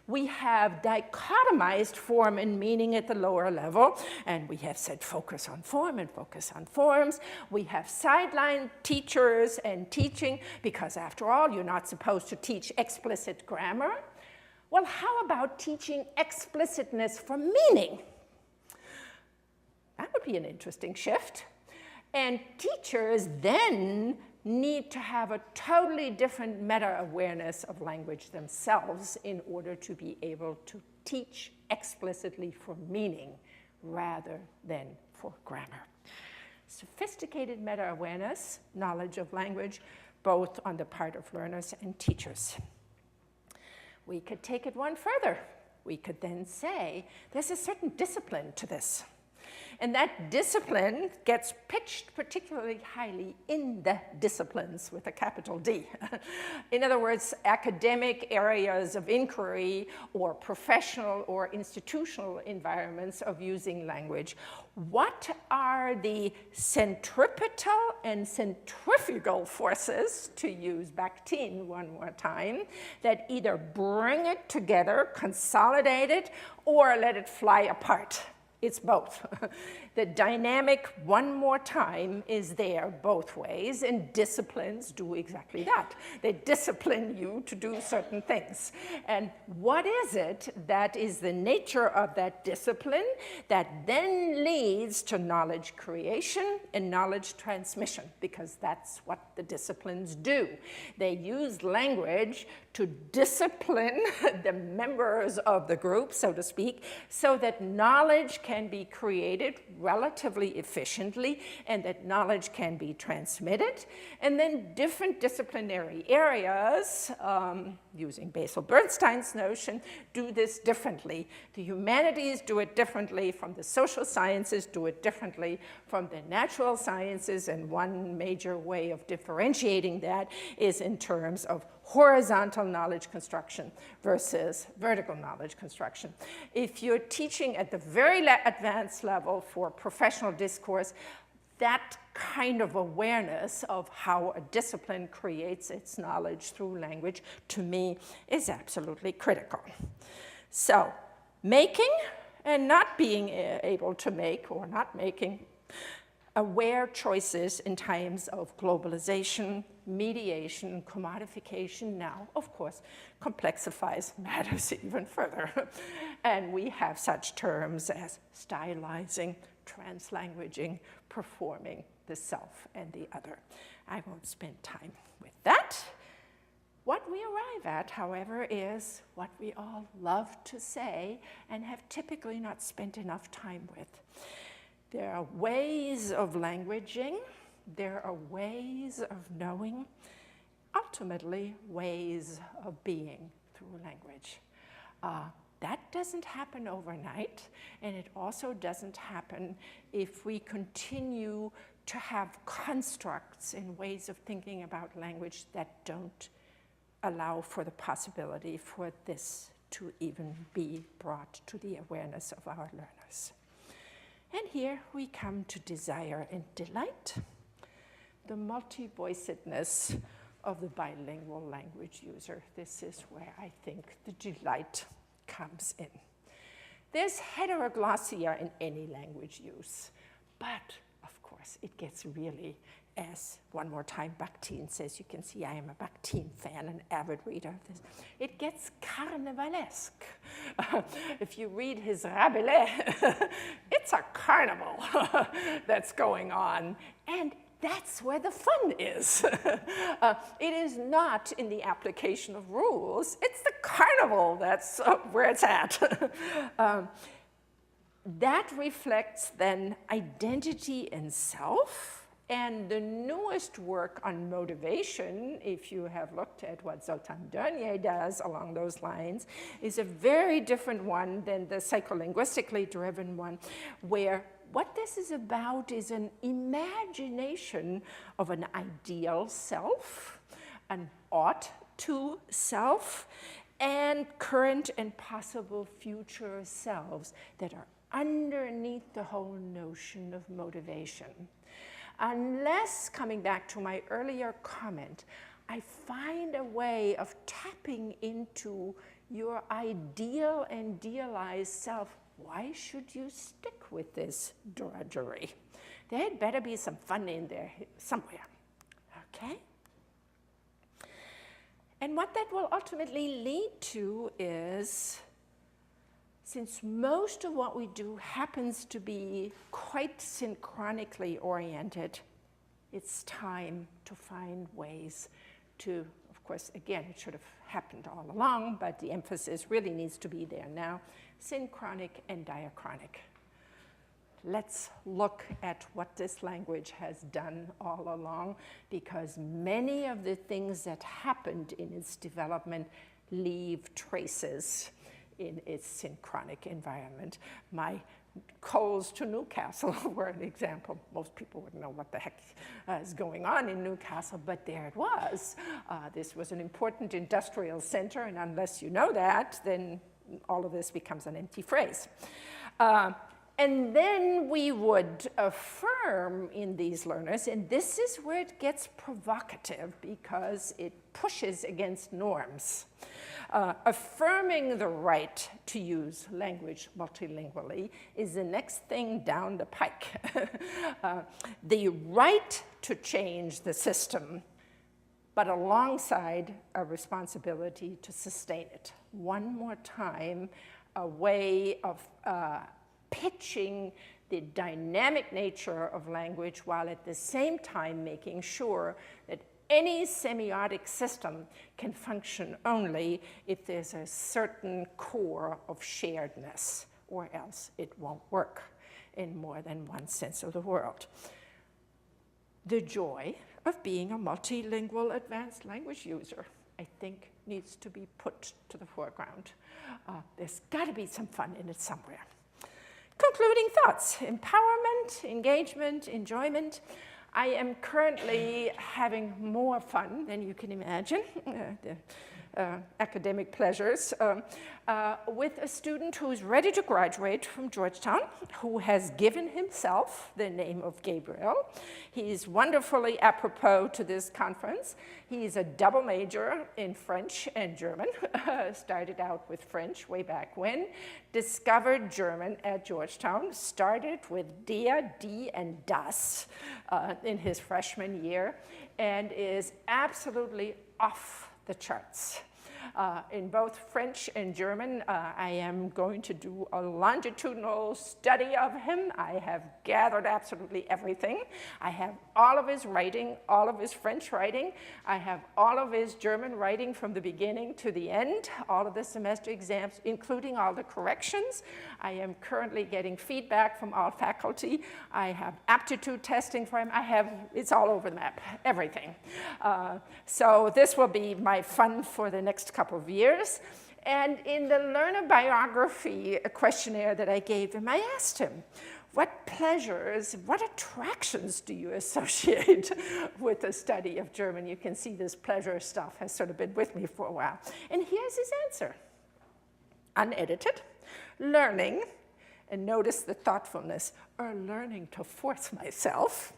We have dichotomized form and meaning at the lower level, and we have said focus on form and focus on forms. We have sidelined teachers and teaching because, after all, you're not supposed to teach explicit grammar. Well, how about teaching explicitness for meaning? That would be an interesting shift. And teachers then need to have a totally different meta-awareness of language themselves in order to be able to teach explicitly for meaning rather than for grammar. Sophisticated meta-awareness, knowledge of language, both on the part of learners and teachers. We could take it one further. We could then say there's a certain discipline to this. And that discipline gets pitched particularly highly in the disciplines with a capital D. In other words, academic areas of inquiry or professional or institutional environments of using language. What are the centripetal and centrifugal forces, to use Bakhtin one more time, that either bring it together, consolidate it, or let it fly apart? It's both. The dynamic, one more time, is there both ways, and disciplines do exactly that. They discipline you to do certain things. And what is it that is the nature of that discipline that then leads to knowledge creation and knowledge transmission? Because that's what the disciplines do. They use language to discipline the members of the group, so to speak, so that knowledge can be created relatively efficiently and that knowledge can be transmitted. And then different disciplinary areas, using Basil Bernstein's notion, do this differently. The humanities do it differently from the social sciences, do it differently from the natural sciences, and one major way of differentiating that is in terms of horizontal knowledge construction versus vertical knowledge construction. If you're teaching at the very advanced level for professional discourse, that kind of awareness of how a discipline creates its knowledge through language, to me, is absolutely critical. So, making and not being able to make or not making aware choices in times of globalization, mediation, commodification now, of course, complexifies matters even further. And we have such terms as stylizing, translanguaging, performing the self and the other. I won't spend time with that. What we arrive at, however, is what we all love to say and have typically not spent enough time with. There are ways of languaging, there are ways of knowing, ultimately ways of being through language. That doesn't happen overnight, and it also doesn't happen if we continue to have constructs and ways of thinking about language that don't allow for the possibility for this to even be brought to the awareness of our learners. And here we come to desire and delight, the multi-voicedness of the bilingual language user. This is where I think the delight comes in. There's heteroglossia in any language use, but of course it gets really, as one more time Bakhtin says, you can see I am a Bakhtin fan, an avid reader of this, it gets carnivalesque. If you read his Rabelais, it's a carnival that's going on, and that's where the fun is. It is not in the application of rules, it's the carnival that's where it's at. That reflects then identity and self. And the newest work on motivation, if you have looked at what Zoltán Byrne does along those lines, is a very different one than the psycholinguistically driven one, where what this is about is an imagination of an ideal self, an ought-to self, and current and possible future selves that are underneath the whole notion of motivation. Unless, coming back to my earlier comment, I find a way of tapping into your ideal and idealized self, why should you stick with this drudgery? There had better be some fun in there somewhere, okay? And what that will ultimately lead to is, since most of what we do happens to be quite synchronically oriented, it's time to find ways to, of course, again, it should have happened all along, but the emphasis really needs to be there now, synchronic and diachronic. Let's look at what this language has done all along, because many of the things that happened in its development leave traces in its synchronic environment. My coals to Newcastle were an example. Most people wouldn't know what the heck is going on in Newcastle, but there it was. This was an important industrial center, and unless you know that, then all of this becomes an empty phrase. And then we would affirm in these learners, and this is where it gets provocative because it pushes against norms. Affirming the right to use language multilingually is the next thing down the pike. The right to change the system, but alongside a responsibility to sustain it. One more time, a way of pitching the dynamic nature of language while at the same time making sure that any semiotic system can function only if there's a certain core of sharedness, or else it won't work in more than one sense of the world. The joy of being a multilingual advanced language user, I think, needs to be put to the foreground. There's got to be some fun in it somewhere. Concluding thoughts: empowerment, engagement, enjoyment. I am currently having more fun than you can imagine. The academic pleasures, with a student who's ready to graduate from Georgetown, who has given himself the name of Gabriel. He's wonderfully apropos to this conference. He's a double major in French and German, started out with French way back when, discovered German at Georgetown, started with Der, Die, and Das in his freshman year, and is absolutely off the charts. In both French and German, I am going to do a longitudinal study of him. I have gathered absolutely everything. I have all of his writing, all of his French writing. I have all of his German writing from the beginning to the end, all of the semester exams, including all the corrections. I am currently getting feedback from all faculty. I have aptitude testing for him. It's all over the map, everything. So this will be my fun for the next couple of years. And in the learner biography questionnaire that I gave him, I asked him, what pleasures, what attractions do you associate with the study of German? You can see this pleasure stuff has sort of been with me for a while. And here's his answer. Unedited, learning, and notice the thoughtfulness, or learning to force myself,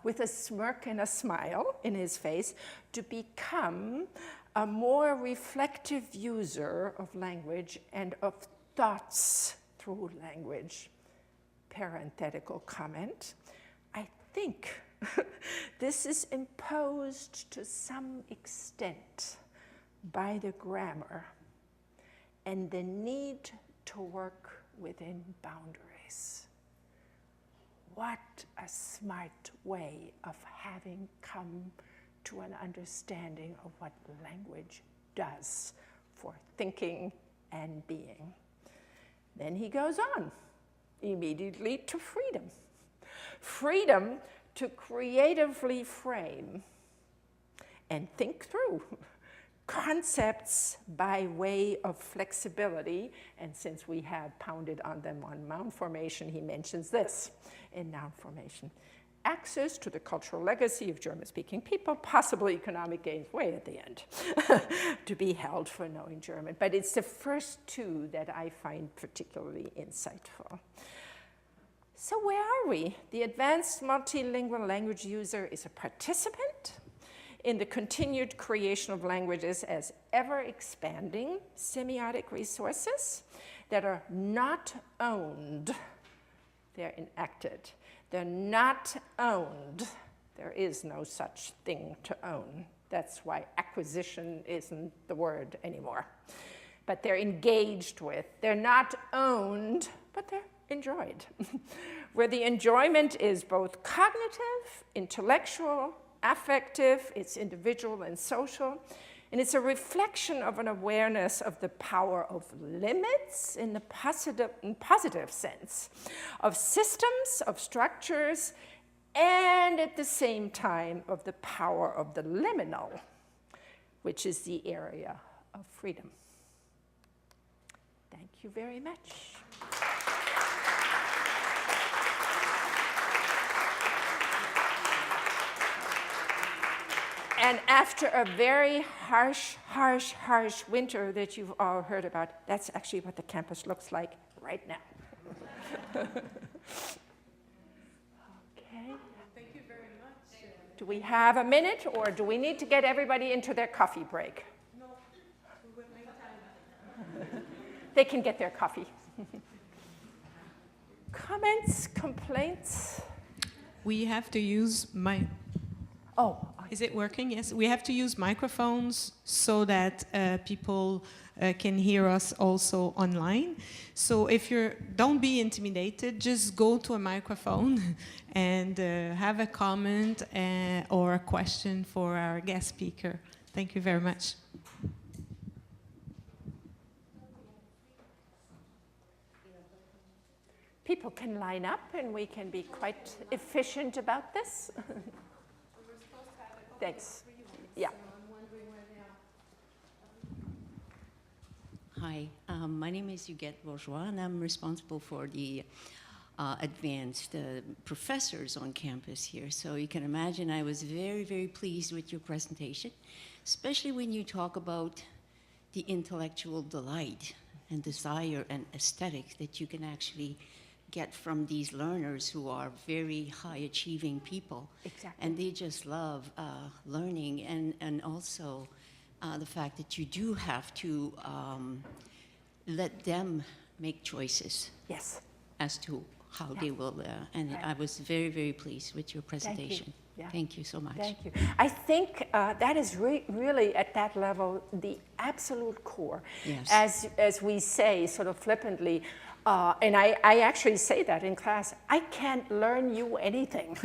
with a smirk and a smile in his face, to become a more reflective user of language and of thoughts through language. Parenthetical comment. I think this is imposed to some extent by the grammar and the need to work within boundaries. What a smart way of having come to an understanding of what language does for thinking and being. Then he goes on immediately to freedom. Freedom to creatively frame and think through concepts by way of flexibility. And since we have pounded on them on noun formation, he mentions this in noun formation. Access to the cultural legacy of German-speaking people, possible economic gains way at the end, to be held for knowing German. But it's the first two that I find particularly insightful. So where are we? The advanced multilingual language user is a participant in the continued creation of languages as ever-expanding semiotic resources that are not owned, they're enacted. They're not owned. There is no such thing to own. That's why acquisition isn't the word anymore. But they're engaged with. They're not owned, but they're enjoyed. Where the enjoyment is both cognitive, intellectual, affective, it's individual and social, and it's a reflection of an awareness of the power of limits in the positive sense, of systems, of structures, and at the same time of the power of the liminal, which is the area of freedom. Thank you very much. And after a very harsh winter that you've all heard about, that's actually what the campus looks like right now. Okay. Thank you very much. Do we have a minute, or do we need to get everybody into their coffee break? No, we will make time. They can get their coffee. Comments, complaints? We have to use my... Oh. Is it working? Yes. We have to use microphones so that people can hear us also online. So if don't be intimidated, just go to a microphone and have a comment or a question for our guest speaker. Thank you very much. People can line up and we can be quite efficient about this. Thanks. Yeah. Hi, my name is Huguette Bourgeois, and I'm responsible for the advanced professors on campus here. So you can imagine I was very, very pleased with your presentation, especially when you talk about the intellectual delight and desire and aesthetic that you can actually get from these learners who are very high achieving people. Exactly. And they just love learning, and also the fact that you do have to let them make choices Yes. as to how they will, and I was very, very pleased with your presentation. Yeah. Thank you so much. Thank you. I think that is really at that level the absolute core. Yes. As we say sort of flippantly, and I actually say that in class, I can't learn you anything.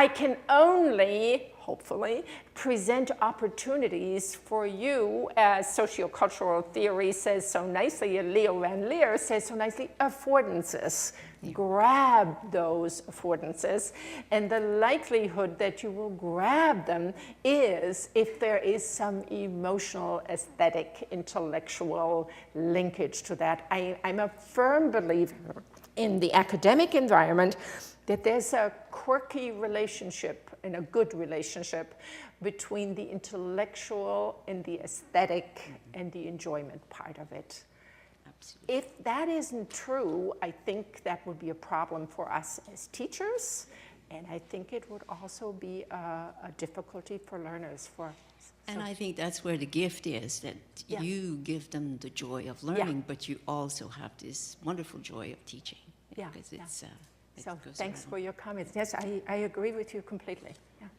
I can only, hopefully, present opportunities for you, as sociocultural theory says so nicely, and Leo Van Leer says so nicely, affordances. Grab those affordances, and the likelihood that you will grab them is if there is some emotional, aesthetic, intellectual linkage to that. I'm a firm believer in the academic environment that there's a quirky relationship and a good relationship between the intellectual and the aesthetic and the enjoyment part of it. Absolutely. If that isn't true, I think that would be a problem for us as teachers, and I think it would also be a difficulty for learners. And I think that's where the gift is, that you give them the joy of learning, but you also have this wonderful joy of teaching. Yeah, Because it's, it So goes thanks around. for your comments. Yes, I agree with you completely. Yeah.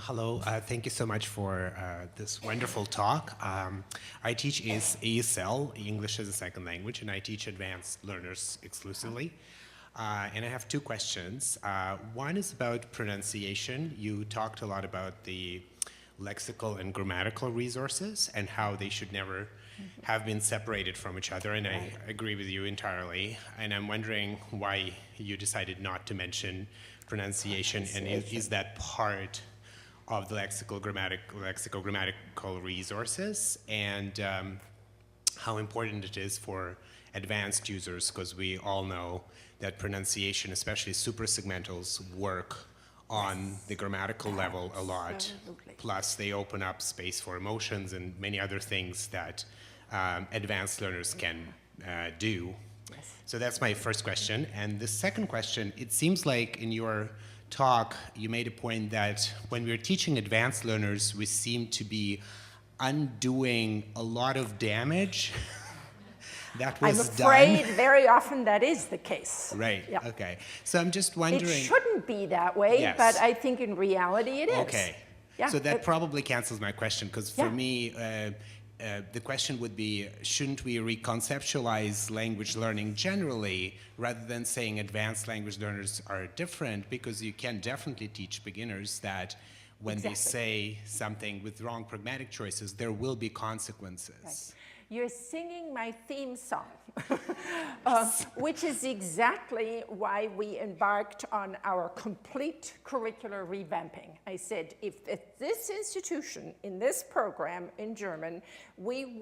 Hello, thank you so much for this wonderful talk. I teach ESL, English as a Second Language, and I teach advanced learners exclusively. And I have two questions. One is about pronunciation. You talked a lot about the lexical and grammatical resources and how they should never have been separated from each other, and I agree with you entirely. And I'm wondering why you decided not to mention pronunciation, and is that part of the lexico-grammatical resources, and how important it is for advanced users, because we all know that pronunciation, especially suprasegmentals, work on the grammatical level a lot. Absolutely. Plus, they open up space for emotions and many other things that advanced learners can do. Yes. So that's my first question. And the second question, it seems like in your talk, you made a point that when we're teaching advanced learners, we seem to be undoing a lot of damage that was I'm afraid done. very often that is the case. Right, Yeah. okay. So I'm just wondering. It shouldn't be that way, Yes. but I think in reality it is. Okay. Yeah, So that probably cancels my question, because for Yeah. me, the question would be, shouldn't we reconceptualize language learning generally rather than saying advanced language learners are different? Because you can definitely teach beginners that when they say something with wrong pragmatic choices, there will be consequences. Right. You're singing my theme song, which is exactly why we embarked on our complete curricular revamping. I said, if at this institution, in this program in German, we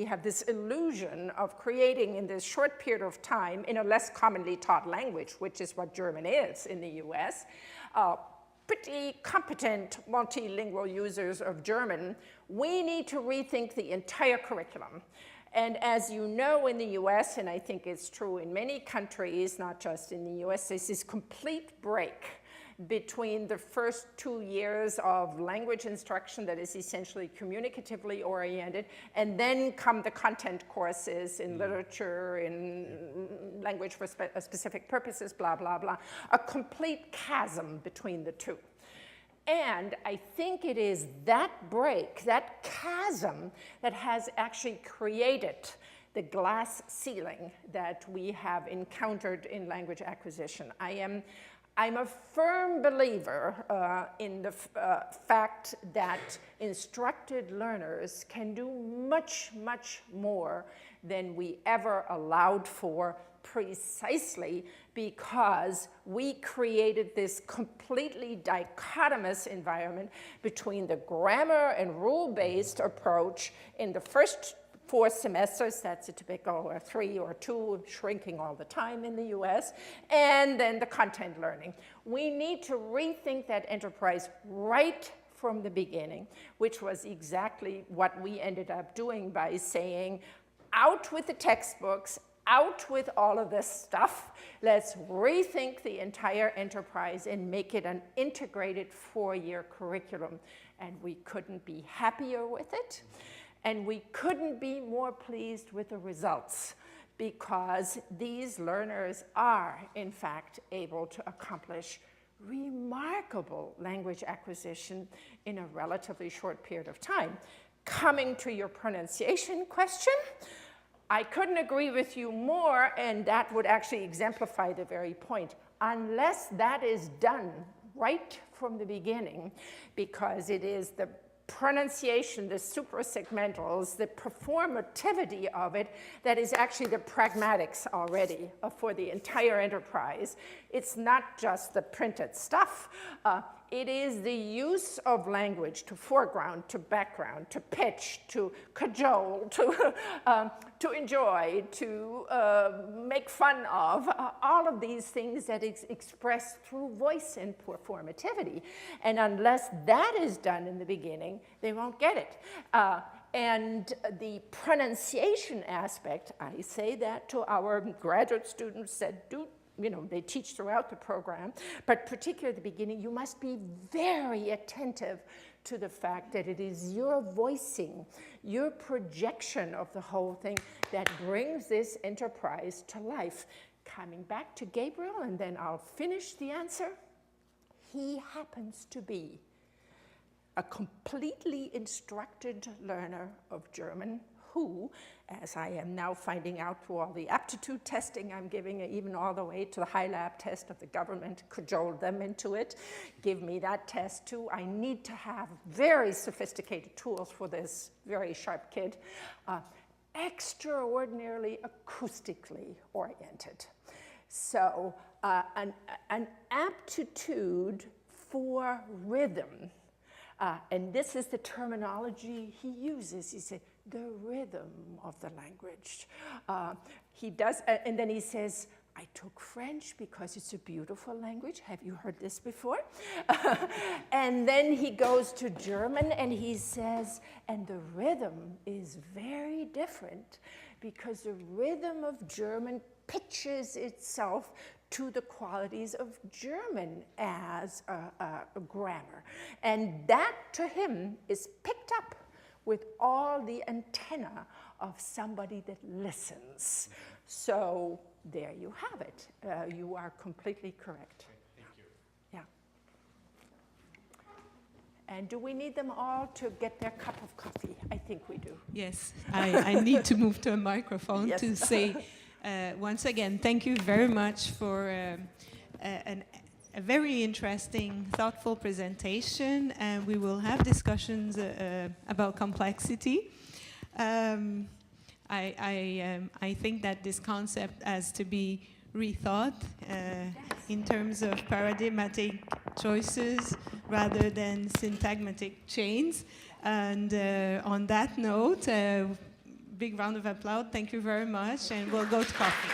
have this illusion of creating in this short period of time in a less commonly taught language, which is what German is in the US, pretty competent multilingual users of German, we need to rethink the entire curriculum. And as you know, in the US, and I think it's true in many countries, not just in the US, there's this complete break between the first 2 years of language instruction that is essentially communicatively oriented, and then come the content courses in literature, in language for specific purposes, blah, blah, blah. A complete chasm between the two. And I think it is that break, that chasm, that has actually created the glass ceiling that we have encountered in language acquisition. I'm a firm believer in the fact that instructed learners can do much, much more than we ever allowed for, precisely because we created this completely dichotomous environment between the grammar and rule-based approach in the first 4 semesters, that's a typical 3 or 2, shrinking all the time in the US, and then the content learning. We need to rethink that enterprise right from the beginning, which was exactly what we ended up doing by saying, out with the textbooks, out with all of this stuff. Let's rethink the entire enterprise and make it an integrated 4-year curriculum. And we couldn't be happier with it. And we couldn't be more pleased with the results, because these learners are, in fact, able to accomplish remarkable language acquisition in a relatively short period of time. Coming to your pronunciation question, I couldn't agree with you more, and that would actually exemplify the very point. Unless that is done right from the beginning, because it is the pronunciation, the suprasegmentals, the performativity of it that is actually the pragmatics already for the entire enterprise. It's not just the printed stuff. It is the use of language to foreground, to background, to pitch, to cajole, to enjoy, to make fun of, all of these things that is expressed through voice and performativity. And unless that is done in the beginning, they won't get it. And the pronunciation aspect, I say that to our graduate students that do, they teach throughout the program, but particularly at the beginning, you must be very attentive to the fact that it is your voicing, your projection of the whole thing that brings this enterprise to life. Coming back to Gabriel, and then I'll finish the answer. He happens to be a completely instructed learner of German who, as I am now finding out through all the aptitude testing I'm giving, even all the way to the high lab test of the government, cajole them into it, give me that test too. I need to have very sophisticated tools for this very sharp kid. Extraordinarily acoustically oriented. So an aptitude for rhythm. And this is the terminology he uses. He said, the rhythm of the language. He does, and then he says, I took French because it's a beautiful language. Have you heard this before? And then he goes to German and he says, and the rhythm is very different because the rhythm of German pitches itself to the qualities of German as a grammar. And that, to him, is picked up with all the antenna of somebody that listens. So there you have it. You are completely correct. Thank you. Yeah. And do we need them all to get their cup of coffee? I think we do. Yes, I need to move to a microphone Yes. to say once again, thank you very much for a very interesting, thoughtful presentation, and we will have discussions about complexity. I think that this concept has to be rethought in terms of paradigmatic choices rather than syntagmatic chains. And on that note, big round of applause. Thank you very much, and we'll go to coffee.